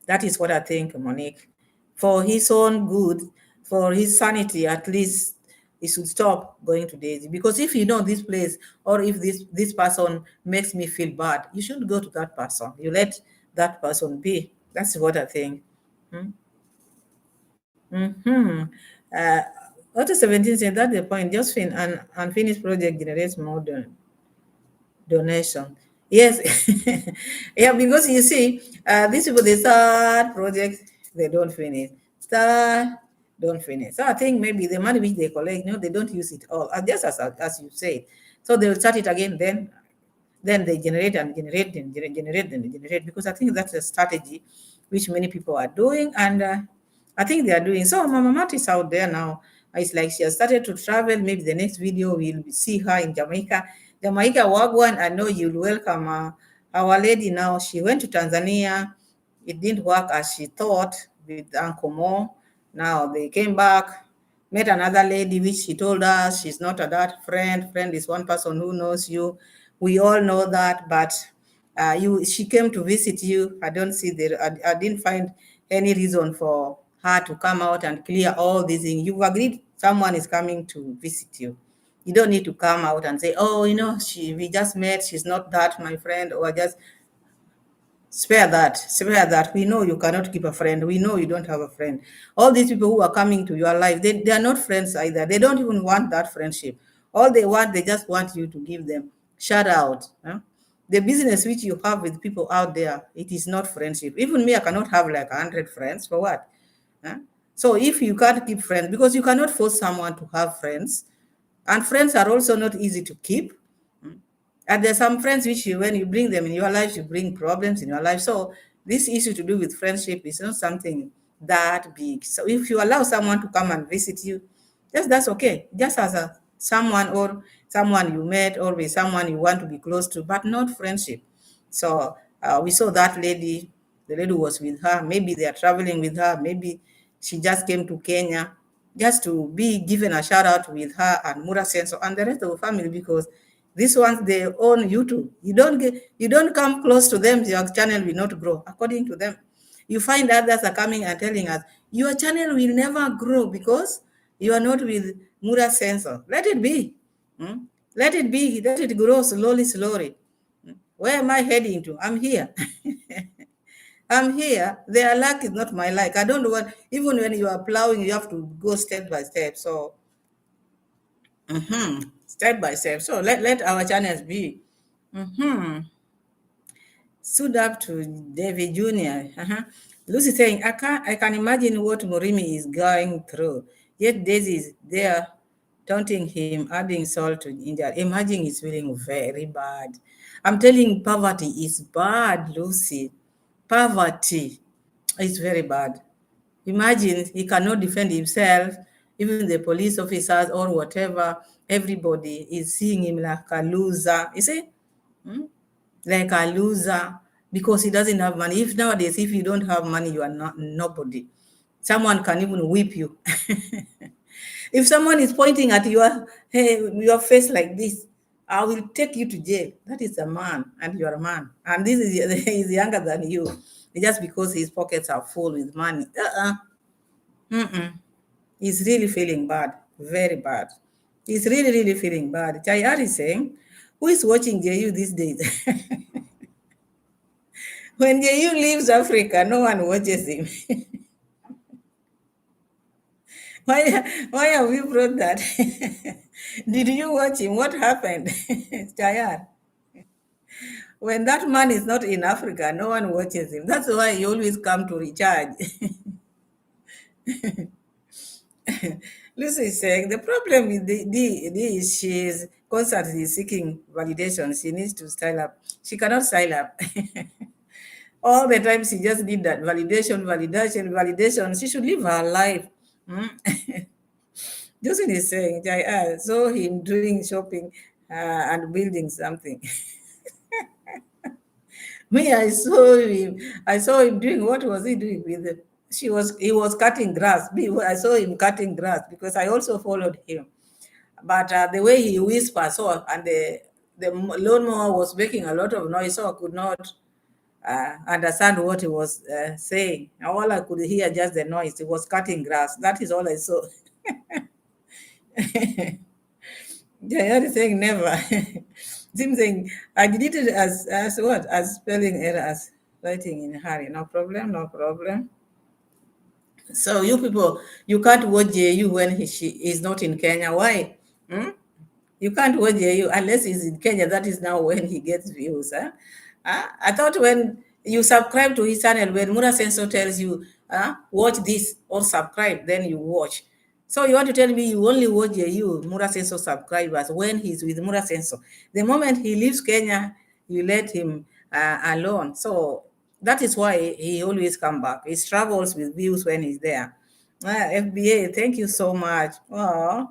S1: That is what I think, Monique. For his own good, for his sanity, at least he should stop going to Daisy. Because if you know this place, or if this person makes me feel bad, you shouldn't go to that person. You let that person be. That's what I think. Mm-hmm. Uh, Auto 17 said that's the point. Just an unfinished project generates more donation. Yes, yeah, because you see, these people they start projects, they don't finish. Start, don't finish. So I think maybe the money which they collect, they don't use it all. Just as you said. So they will start it again, then they generate and generate and generate and generate, because I think that's a strategy which many people are doing, and I think they are doing. So Mama Mat is out there now. It's like she has started to travel. Maybe the next video we'll see her in Jamaica. Jamaica Wagwan, I know you'll welcome our lady now. She went to Tanzania. It didn't work as she thought with Uncle Mo. Now they came back, met another lady, which she told us she's not a that friend. Friend is one person who knows you. We all know that, but she came to visit you. I don't see there. I didn't find any reason for her to come out and clear all these things. You've agreed someone is coming to visit you. You don't need to come out and say, oh, we just met. She's not that my friend, or just spare that. Spare that. We know you cannot keep a friend. We know you don't have a friend. All these people who are coming to your life, they are not friends either. They don't even want that friendship. All they want, they just want you to give them shout out. The business which you have with people out there, it is not friendship. Even me, I cannot have like 100 friends. For what? Huh? So if you can't keep friends, because you cannot force someone to have friends, and friends are also not easy to keep. And there's some friends which when you bring them in your life, you bring problems in your life. So this issue to do with friendship is not something that big. So if you allow someone to come and visit you, that's okay. Just as someone, or someone you met, or with someone you want to be close to, but not friendship. So we saw that lady. The lady was with her. Maybe they are traveling with her. Maybe she just came to Kenya just to be given a shout out with her and Mura Senso and the rest of the family, because these ones they own YouTube. You don't come close to them, your channel will not grow. According to them, you find others are coming and telling us your channel will never grow because you are not with Mura Sensor. Let it be. Let it be. Let it grow slowly, slowly. Where am I heading to? I'm here. I'm here. Their luck is not my luck. I don't want, even when you are plowing, you have to go step by step. So, step by step. So let our channels be. Stood up to Davy Jr. Lucy saying, I can imagine what Murimi is going through. Yet Daisy is there taunting him, adding salt to injury. Imagine he's feeling very bad. I'm telling, poverty is bad, Lucy. Poverty is very bad. Imagine he cannot defend himself. Even the police officers or whatever, everybody is seeing him like a loser. You see? Like a loser, because he doesn't have money. If nowadays, if you don't have money, you are not nobody. Someone can even whip you. If someone is pointing at your face like this, I will take you to jail. That is a man, and you are a man. And this is he's younger than you, just because his pockets are full with money. He's really feeling bad, very bad. He's really, really feeling bad. Chayar is saying, who is watching JU these days? When JU leaves Africa, no one watches him. Why have you brought that? Did you watch him? What happened? Chayar. When that man is not in Africa, no one watches him. That's why he always come to recharge. Lucy is saying the problem with the is she is constantly seeking validation. She needs to style up. She cannot style up. All the time she just need that validation, validation, validation. She should live her life. Josephine is saying, I saw him doing shopping and building something. Me, I saw him doing, what was he doing with it? He was cutting grass. I saw him cutting grass because I also followed him. But the way he whispers, and the lawnmower was making a lot of noise, so I could not understand what he was saying. All I could hear just the noise. He was cutting grass. That is all I saw. Jayar is saying never. Sim saying I deleted it as what? As spelling error, as writing in a hurry. No problem, no problem. So you people, you can't watch JU when she is not in Kenya. Why? Hmm? You can't watch JU unless he's in Kenya. That is now when he gets views. Huh? I thought when you subscribe to his channel, when Mura Senso tells you, watch this or subscribe, then you watch. So you want to tell me you only watch JU, Mura Senso subscribers, when he's with Mura Senso. The moment he leaves Kenya, you let him alone. So that is why he always come back. He struggles with views when he's there. FBA, thank you so much. Oh,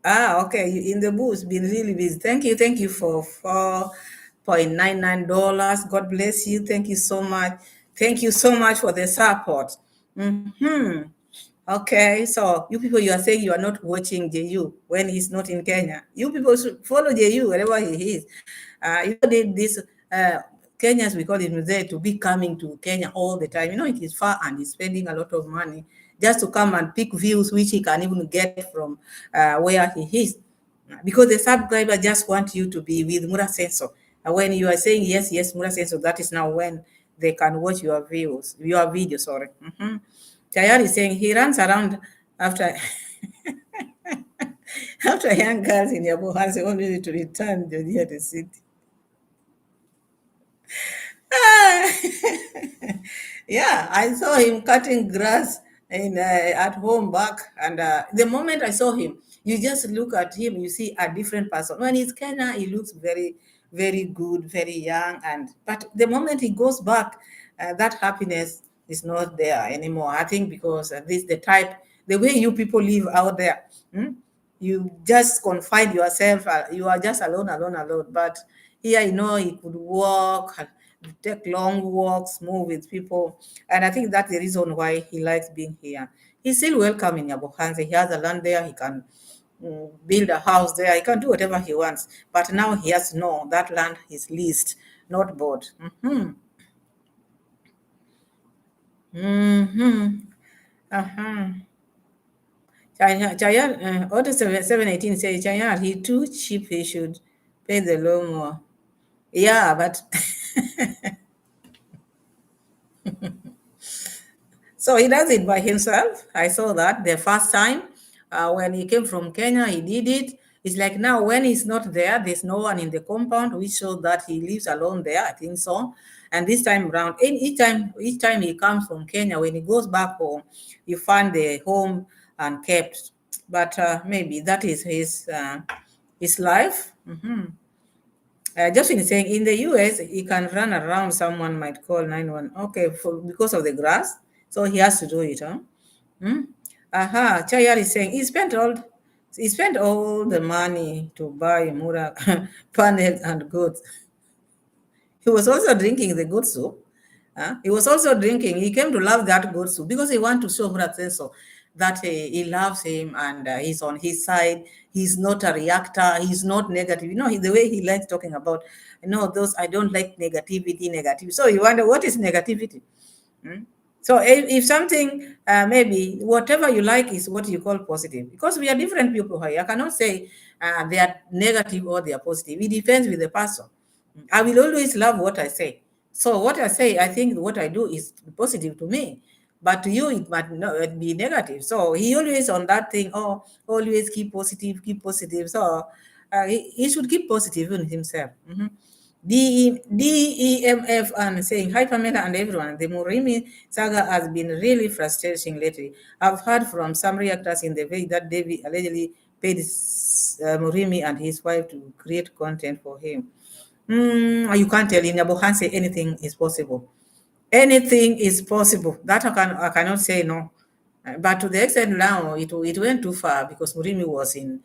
S1: okay. You in the booth, been really busy. Thank you for $4.99. God bless you. Thank you so much. Thank you so much for the support. Okay, so you people, you are saying you are not watching JU when he's not in Kenya. You people should follow JU wherever he is. This Kenyans, we call him there to be coming to Kenya all the time. It is far and he's spending a lot of money just to come and pick views which he can even get from where he is. Because the subscriber just want you to be with Mura Senso. And when you are saying yes, yes, Mura Senso, that is now when they can watch your video, sorry. Tayari is saying he runs around after after young girls in Yabo has only to return to the city. Yeah, I saw him cutting grass at home back, and the moment I saw him, you just look at him, you see a different person. When he's Kenya, he looks very, very good, very young, but the moment he goes back, that happiness is not there anymore. I think because this the way you people live out there. You just confine yourself, you are just alone, alone, alone. But here, he could walk, take long walks, move with people. And I think that's the reason why he likes being here. He's still welcome in Yabohanze. He has a land there, he can build a house there, he can do whatever he wants. But now he has to know that land is leased, not bought. Uh-huh. Chayar, Auto 718 says, Chayar, he too cheap, he should pay the loan more. Yeah, but so he does it by himself. I saw that the first time when he came from Kenya, he did it. It's like now when he's not there, there's no one in the compound, which shows that he lives alone there. I think so. And this time around, each time he comes from Kenya, when he goes back home, you find the home unkept. But maybe that is his life. Justin is saying in the US, he can run around, someone might call 911. Okay, because of the grass. So he has to do it, huh? Chayar is saying he spent all the money to buy Mura panels and goods. He was also drinking the good soup. He was also drinking. He came to love that good soup because he wanted to show Murateso that he loves him and he's on his side. He's not a reactor. He's not negative. The way he likes talking about, those I don't like negativity, negative. So you wonder what is negativity? So if something, maybe whatever you like is what you call positive, because we are different people here. I cannot say they are negative or they are positive. It depends with the person. I will always love what I say. So what I say, I think what I do is positive to me, but to you it might not be negative. So he always on that thing. Oh, always keep positive, keep positive. So he should keep positive in himself. DEMF and saying, hi Pamela and everyone. The Murimi saga has been really frustrating lately. I've heard from some reactors in the way that Davy allegedly paid Murimi and his wife to create content for him. You can't tell in Abuhanse anything is possible. Anything is possible. That I cannot say no. But to the extent now, it went too far because Murimi was in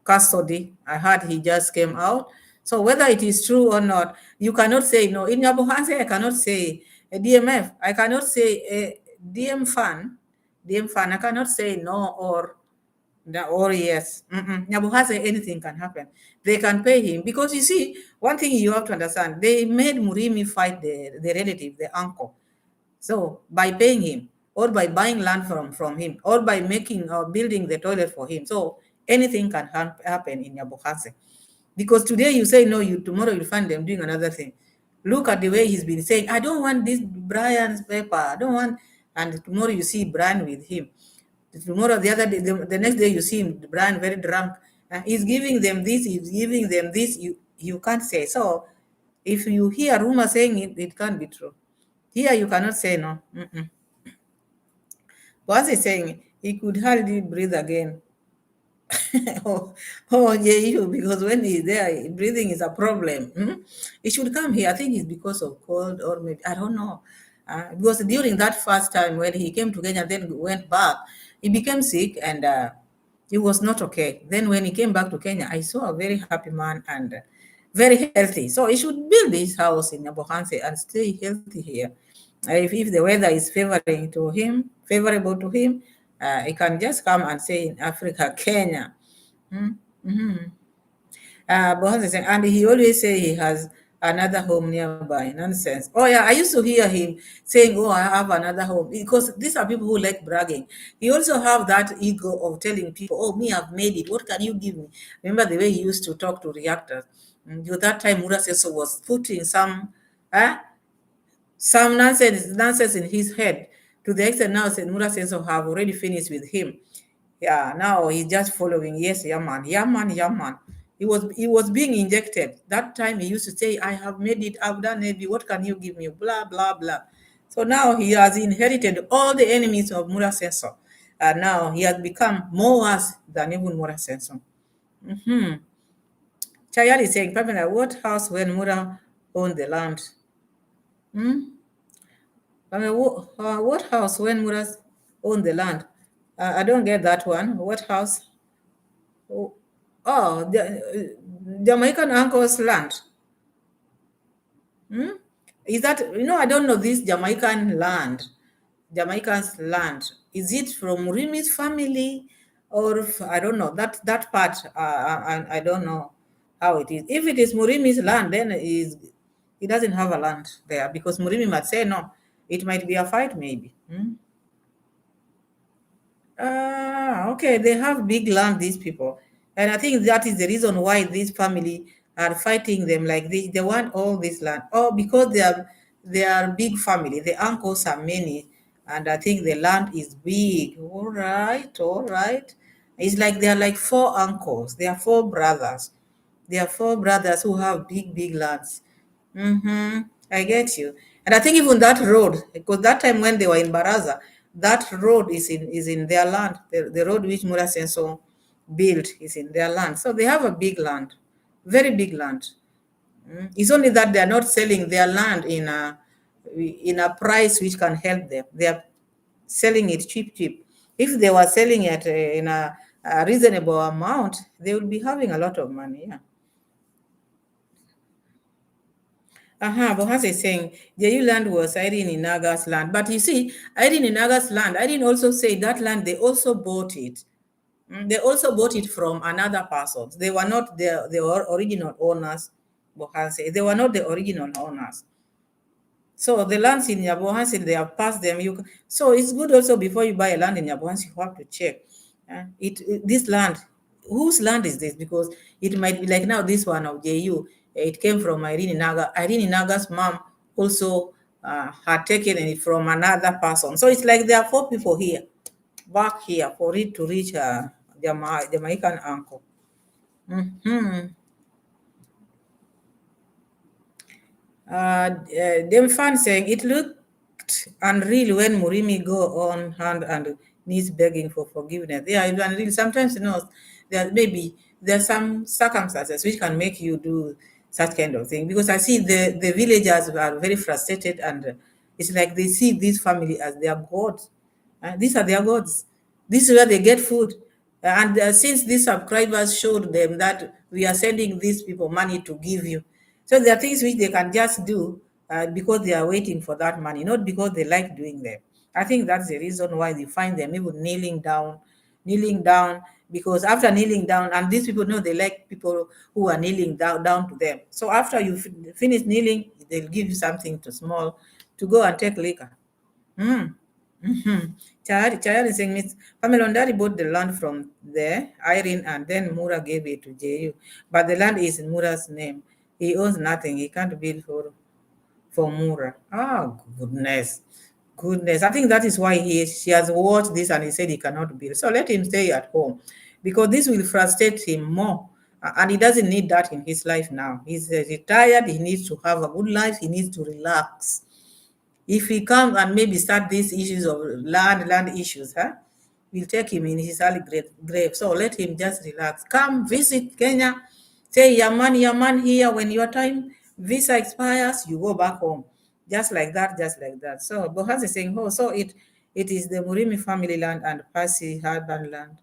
S1: custody. I heard he just came out. So whether it is true or not, you cannot say no. In Abuhanse, I cannot say a DMF. I cannot say a DM fan. I cannot say no or yes. Nyabuhase, anything can happen. They can pay him because you see, one thing you have to understand, they made Murimi fight the relative, the uncle. So by paying him, or by buying land from him, or by making or building the toilet for him. So anything can happen in Nyabohanse. Because today you say no, you tomorrow you find them doing another thing. Look at the way he's been saying, I don't want this Brian's paper, I don't want, and tomorrow you see Brian with him. Tomorrow, the other day, the next day you see him, Brian very drunk. He's giving them this, he's giving them this. You can't say. So if you hear rumor saying it, it can't be true. Here you cannot say no. Once he's saying he could hardly breathe again. Oh, yeah, you, because when he's there, breathing is a problem. He should come here. I think it's because of cold, or maybe, I don't know. Because during that first time when he came to Kenya, then went back, he became sick and he was not okay. Then when he came back to Kenya, I saw a very happy man and very healthy. So he should build his house in Nyabohanse and stay healthy here. If the weather is favorable to him, he can just come and stay in Africa, Kenya. And he always say he has another home nearby. Nonsense. Oh yeah, I used to hear him saying, "Oh, I have another home," because these are people who like bragging. He also have that ego of telling people, "Oh, me, I've made it. What can you give me?" Remember the way he used to talk to reactors. That time, Muraseso was putting some nonsense in his head, to the extent now Senura Senso have already finished with him. Yeah, now he's just following. Yes, yeah man, yeah man, yeah man. He was being injected. That time he used to say, I have made it, I've done it, what can you give me? Blah blah blah. So now he has inherited all the enemies of Mura Senso. And now he has become more worse than even Mura Senso. Chayal is saying, Pamela, what house when Mura owned the land? I mean, what house when Muras owned the land? I don't get that one. What house? Oh, the Jamaican uncle's land. Is that, I don't know this Jamaican land. Jamaican's land. Is it from Murimi'S family, or I don't know that part? I don't know how it is. If it is Murimi's land, then he doesn't have a land there, because Murimi might say no. It might be a fight, maybe. Okay, they have big land, these people. And I think that is the reason why this family are fighting them like this. They want all this land. Oh, because they are big family. The uncles are many, and I think the land is big. All right, all right. It's like they are like four uncles. They are four brothers. They are four brothers who have big, big lands. I get you. And I think even that road, because that time when they were in Baraza, that road is in their land. The road which Mura Senso built is in their land. So they have a big land, very big land. It's only that they are not selling their land in a price which can help them. They are selling it cheap, cheap. If they were selling it in a reasonable amount, they would be having a lot of money. Yeah. Bohas is saying Jeyu land was Irene Inaga's land. But you see, Irene Inaga's land, Irene also said that land, they also bought it. They also bought it from another person. They were not the original owners, Bohas said. They were not the original owners. So the lands in Yabohansi, they have passed them. So it's good also, before you buy a land in Yabohansi, you have to check. This land, whose land is this? Because it might be like now this one of JU. It came from Irene Naga. Irene Naga's mom also had taken it from another person. So it's like there are four people here, back here, for it to reach Jamaican uncle. Them fans saying it looked unreal when Murimi go on hand and knees begging for forgiveness. Yeah, it's unreal. Sometimes, there are some circumstances which can make you do such kind of thing. Because I see the villagers are very frustrated, and it's like they see this family as their gods. These are their gods. This is where they get food. And since these subscribers showed them that we are sending these people money to give you, so there are things which they can just do because they are waiting for that money, not because they like doing them. I think that's the reason why they find them even kneeling down, because after kneeling down, and these people know they like people who are kneeling down to them. So after you finish kneeling, they'll give you something to small to go and take liquor. Mhm. Chayar is saying, Miss Pamela Ondari bought the land from there, Irene, and then Mura gave it to JU. But the land is in Mura's name. He owns nothing. He can't build for Mura. Ah, goodness. Goodness. I think that is why she has watched this and he said he cannot build. So let him stay at home because this will frustrate him more. And he doesn't need that in his life now. He's retired. He needs to have a good life. He needs to relax. If he comes and maybe start these issues of land issues, huh? We'll take him in his early grave. So let him just relax. Come visit Kenya. Say your man here. When your time visa expires, you go back home. Just like that, just like that. So Bohaz is saying, oh, so it is the Murimi family land and Pasi Harban land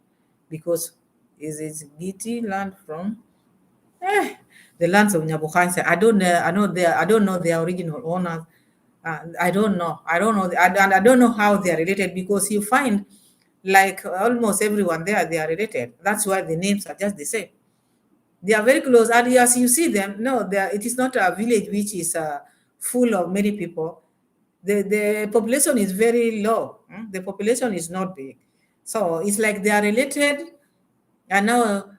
S1: because is it BT land from the lands of Nyabukanse. I don't know their original owners. I don't know. I don't know. And I don't know how they are related because you find like almost everyone there, they are related. That's why the names are just the same. They are very close. And as you see them, no, it is not a village which is full of many people. The population is very low. The population is not big. So it's like they are related. And now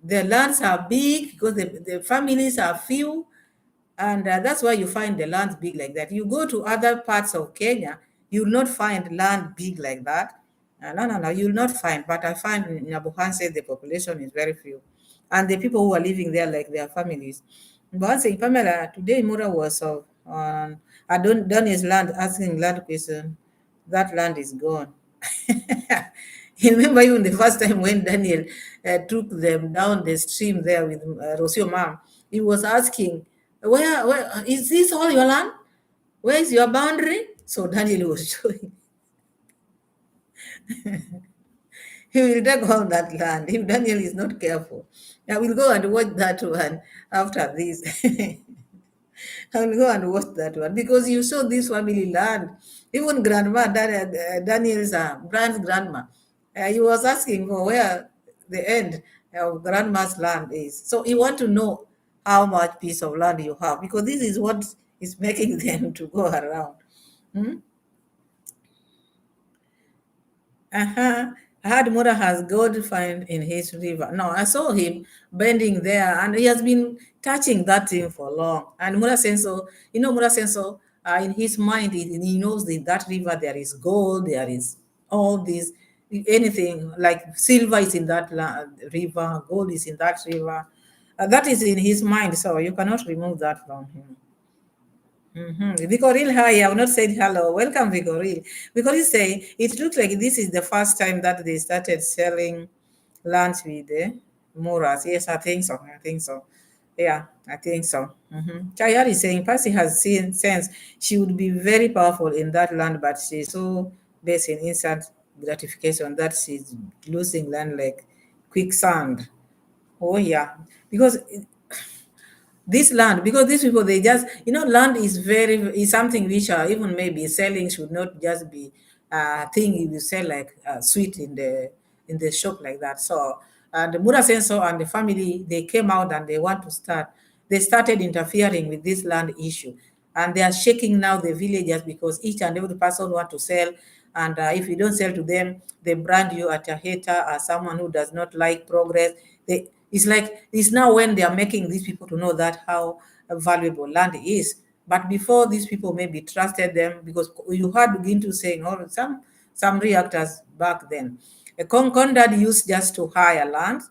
S1: the lands are big because the families are few, and that's why you find the lands big like that. You go to other parts of Kenya, you will not find land big like that. No, you will not find. But I find in Abuhanse the population is very few, and the people who are living there like their families. But saying Pamela, today Mura was on I don't done his land asking land question. That land is gone. You remember even the first time when Daniel took them down the stream there with Rosio mom, he was asking, where is this all your land? Where is your boundary? So Daniel was showing he will take all that land if Daniel is not careful. I will go and watch that one after this. I will go and watch that one because you saw this family land. Even grandma, Daniel's Brian's grandma, he was asking for where the end of grandma's land is. So he want to know how much piece of land you have because this is what is making them to go around. Hmm? Uh-huh. Hadmura has gold find in his river. No, I saw him bending there and he has been touching that thing for long. And Mura Senso, Mura Senso, in his mind, he knows that that river there is gold, there is all this, anything like silver is in that river, gold is in that river. That is in his mind, so you cannot remove that from him. Vicoril, hi, I have not said hello. Welcome, Vicoril. Vicoril say it looks like this is the first time that they started selling lunch with the Moras. Yes, I think so. I think so. Yeah, I think so. Chayar is saying Percy has seen sense. She would be very powerful in that land, but she's so based in instant gratification that she's losing land like quicksand. Oh yeah, because this land because these people they just land is something which even maybe selling should not just be a thing you will sell like sweet in the shop like that. So the Mura Senso and the family they came out and they started interfering with this land issue, and they are shaking now the villagers because each and every person want to sell, and if you don't sell to them they brand you as a hater, as someone who does not like progress. It's like it's now when they are making these people to know that how valuable land is. But before these people maybe trusted them because you had begin to saying, oh, some reactors back then. A Conrad used just to hire land,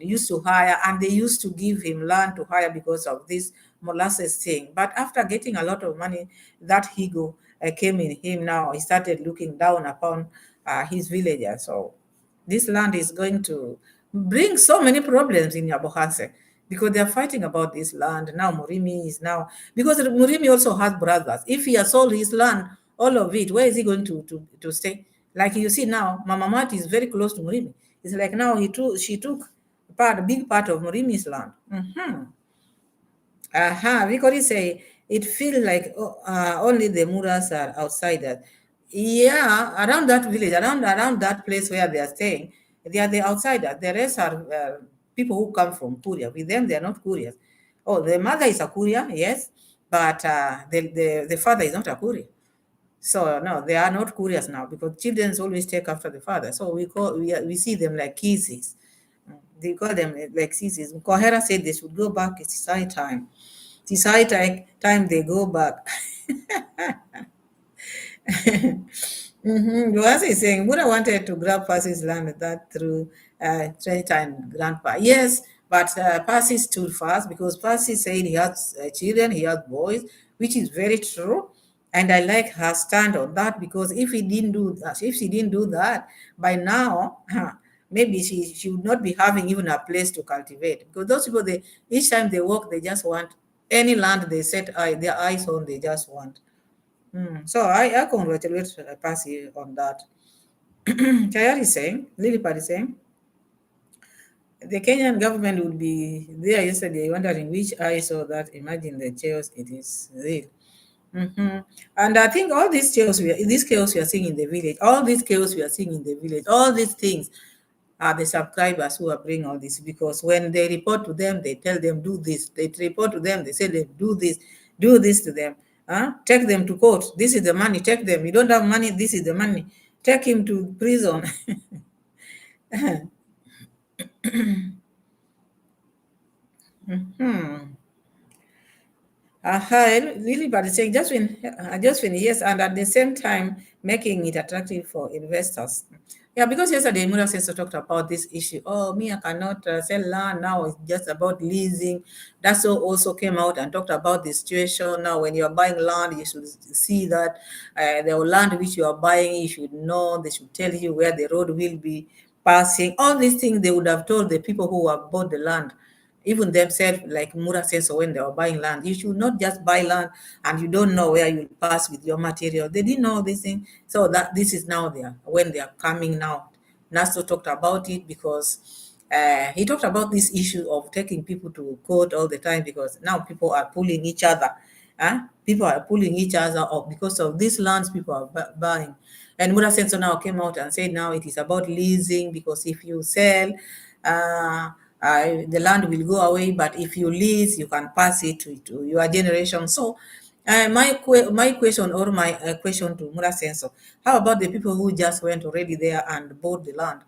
S1: they used to hire and they used to give him land to hire because of this molasses thing. But after getting a lot of money, that ego came in him. Now he started looking down upon his villagers. So this land is going to bring so many problems in Yabohase because they are fighting about this land. Now Murimi is now, because Murimi also has brothers. If he has sold his land, all of it, where is he going to stay? Like you see now, Mama Mati is very close to Murimi. It's like now she took a big part of Murimi's land. We could say it feels like only the Muras are outsiders. Yeah, around that village, around that place where they are staying, they are the outsiders. The rest are people who come from Kuria. With them, they are not Kurias. Oh, the mother is a Kuria, yes, but the father is not a Kuria. So no, they are not curious now because children always take after the father. So we see them like kisses. They call them like kisses. Kohera said they should go back. It's high time. It's high time they go back. Luasi is saying, Buddha wanted to grab Percy's land that through Trinity and Grandpa. Yes, but Percy stood fast because Percy said he has children, he has boys, which is very true. And I like her stand on that because if he didn't do that, if she didn't do that, by now, maybe she would not be having even a place to cultivate. Because those people, they each time they walk, they just want any land they set their eyes on, they just want. So I congratulate Pasi on that. Chayat is saying, Lilipad is saying, the Kenyan government would be there yesterday wondering which I saw that. Imagine the chaos it is real. And I think all this chaos we are seeing in the village, all these chaos we are seeing in the village, all these things are the subscribers who are bringing all this because when they report to them, they tell them do this. They report to them, they say they do this to them. Take them to court. This is the money. Take them. You don't have money. This is the money. Take him to prison. Really, but it's saying just when yes, and at the same time making it attractive for investors. Yeah, because yesterday Mura also talked about this issue. Oh, me, I cannot sell land now. It's just about leasing. That's also came out and talked about the situation now. When you are buying land, you should see that the land which you are buying, you should know. They should tell you where the road will be passing. All these things they would have told the people who have bought the land even themselves, like Mura says, so when they were buying land, you should not just buy land and you don't know where you'll pass with your material. They didn't know this thing. So that this is now there when they are coming now. Nasto talked about it because he talked about this issue of taking people to court all the time because now people are pulling each other. People are pulling each other up because of these lands people are buying. And Mura Senso now came out and said now it is about leasing because if you sell, uh, the land will go away, but if you lease, you can pass it to your generation. So, my question or my question to Mura Senso, how about the people who just went already there and bought the land?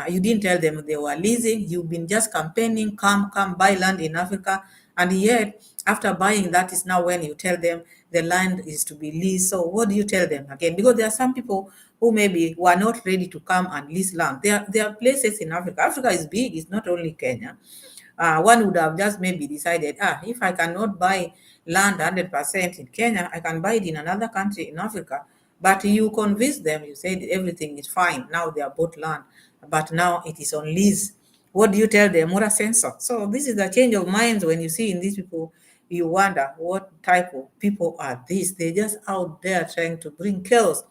S1: You didn't tell them they were leasing. You've been just campaigning, come buy land in Africa, and yet after buying that is now when you tell them the land is to be leased. So what do you tell them again? Because there are some people who maybe were not ready to come and lease land. There are places in Africa. Africa is big. It's not only Kenya. One would have just maybe decided, if I cannot buy land 100% in Kenya, I can buy it in another country in Africa. But you convince them, you said everything is fine. Now they are bought land, but now it is on lease. What do you tell them? Mura sensor. So this is the change of minds when you see in these people, you wonder what type of people are these? They're just out there trying to bring chaos,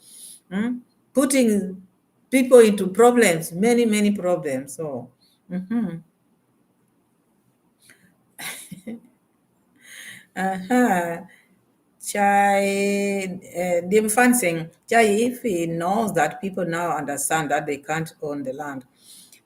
S1: putting people into problems, many, many problems. So, uh-huh. Chai, Dim Fan saying, Chai, if he knows that people now understand that they can't own the land.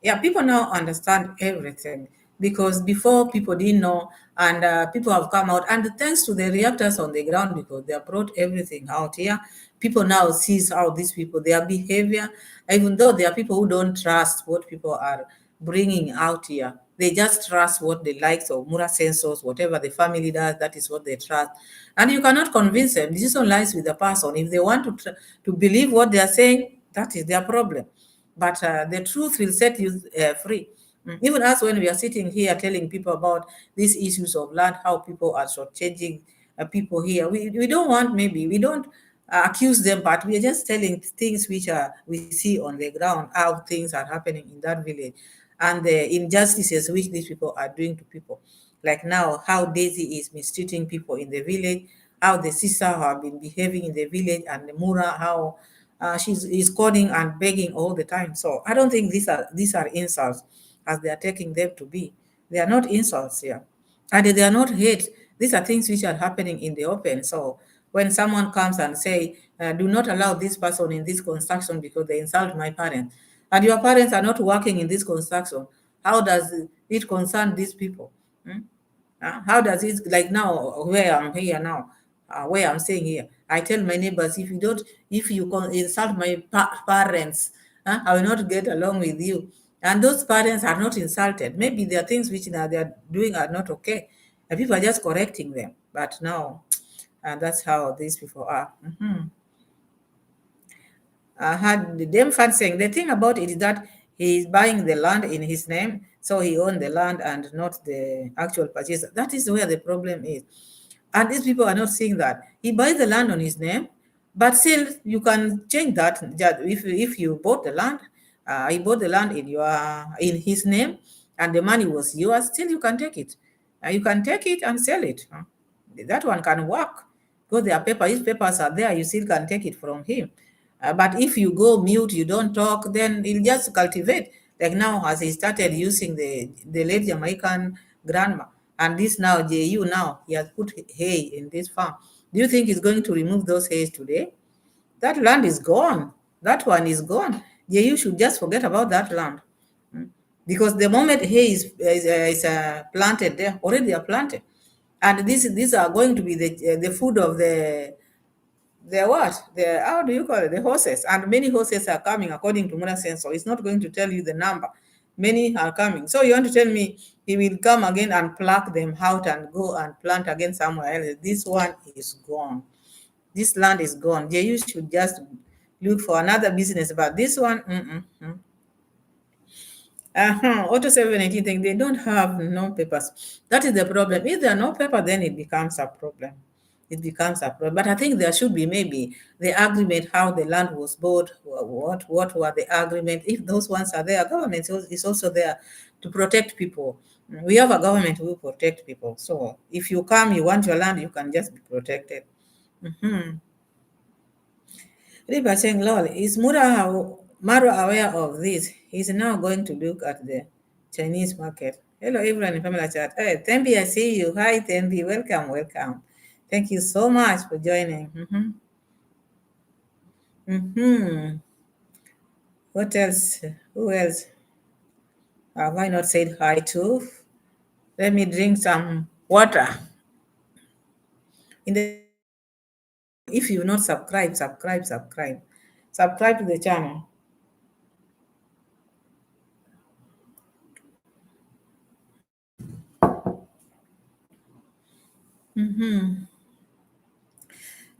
S1: Yeah, people now understand everything because before people didn't know, and people have come out, and thanks to the reactors on the ground because they have brought everything out here. People now sees how these people their behavior, even though there are people who don't trust what people are bringing out here. They just trust what they like. So Mura sensors, whatever the family does, that is what they trust. And you cannot convince them. This decision lies with the person. If they want to believe what they are saying, that is their problem. But the truth will set you free. Even us, when we are sitting here telling people about these issues of land, how people are shortchanging people here, we don't want maybe, we don't accuse them, but we are just telling things which we see on the ground, how things are happening in that village and the injustices which these people are doing to people. Like now, how Daisy is mistreating people in the village, how the sister have been behaving in the village, and the Mura, how she's is calling and begging all the time. So I don't think these are insults as they are taking them to be. They are not insults here, and they are not hate. These are things which are happening in the open. So when someone comes and say, "Do not allow this person in this construction because they insult my parents," and your parents are not working in this construction, how does it concern these people? How does it like now where I'm here now? where I'm staying here. I tell my neighbors, if you insult my parents, I will not get along with you. And those parents are not insulted. Maybe there are things which now they are doing are not okay, and people are just correcting them. But no, and that's how these people are. Had them fan saying the thing about it is that he is buying the land in his name, so he owned the land and not the actual purchaser. That is where the problem is. And these people are not seeing that. He buys the land on his name, but still you can change that. If you bought the land, he bought the land in his name, and the money was yours, still you can take it. You can take it and sell it. That one can work because there are his papers are there, you still can take it from him. But if you go mute, you don't talk, then he'll just cultivate. Like now, as he started using the late Jamaican grandma, and this now, JU now, he has put hay in this farm. Do you think he's going to remove those hays today? That land is gone. That one is gone. JU should just forget about that land. Because the moment hay is planted there, already are planted. And these are going to be the food of the what? The how do you call it? The horses. And many horses are coming according to Muna Sensor. It's not going to tell you the number. Many are coming. So you want to tell me he will come again and pluck them out and go and plant again somewhere else. This one is gone. This land is gone. You should just look for another business. But this one, Auto 718 thing, they don't have no papers. That is the problem. If there are no paper, then it becomes a problem. It becomes a problem. But I think there should be maybe the agreement, how the land was bought, what were the agreement. If those ones are there, government is also there to protect people. We have a government who will protect people. So if you come, you want your land, you can just be protected. Riba saying, lol, is Maro aware of this? He's now going to look at the Chinese market. Hello, everyone in Family Chat. Hey, Tembi, I see you. Hi, Tembi. Welcome, welcome. Thank you so much for joining. What else? Who else have I not said hi to? Let me drink some water. In the if you not subscribe. Subscribe to the channel.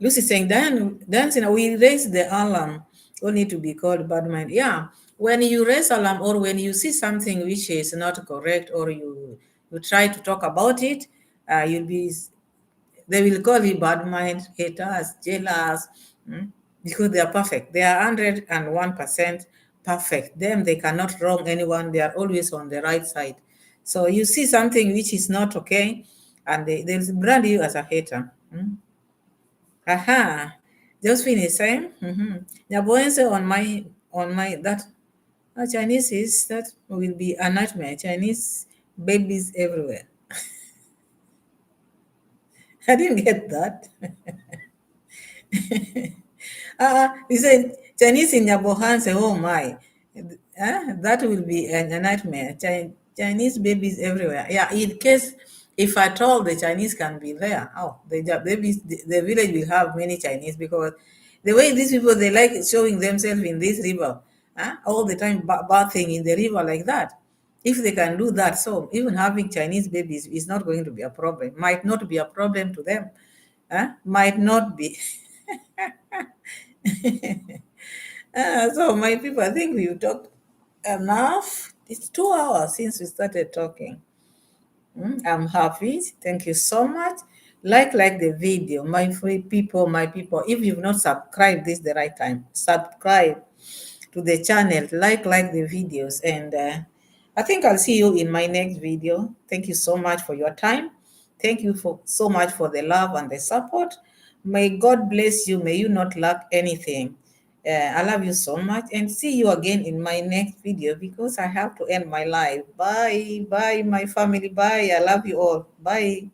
S1: Lucy saying, dancing, we raise the alarm. All need to be called bad mind. Yeah, when you raise alarm or when you see something which is not correct or you try to talk about it, they will call you bad mind, haters, jealous, because they are perfect. They are 101% perfect. Them, they cannot wrong anyone. They are always on the right side. So you see something which is not okay, and they'll brand you as a hater. Aha, Josephine is saying, Nyaboense on my that Chinese is that will be a nightmare. Chinese babies everywhere. I didn't get that. He said Chinese in Nyabohanse, oh my. That will be a nightmare. Chinese babies everywhere. Yeah, in case if at all the Chinese can be there, babies, the village will have many Chinese because the way these people they like showing themselves in this river, all the time bathing in the river like that. If they can do that, so even having Chinese babies is not going to be a problem. Might not be a problem to them. Might not be. So my people, I think we've talked enough. It's 2 hours since we started talking. I'm happy. Thank you so much. Like the video, my free people, my people. If you've not subscribed, this is the right time. Subscribe to the channel, like the videos, and I think I'll see you in my next video. Thank you so much for your time. Thank you for so much for the love and the support. May God bless you. May you not lack anything. I love you so much and see you again in my next video because I have to end my life. Bye. Bye, my family. Bye. I love you all. Bye.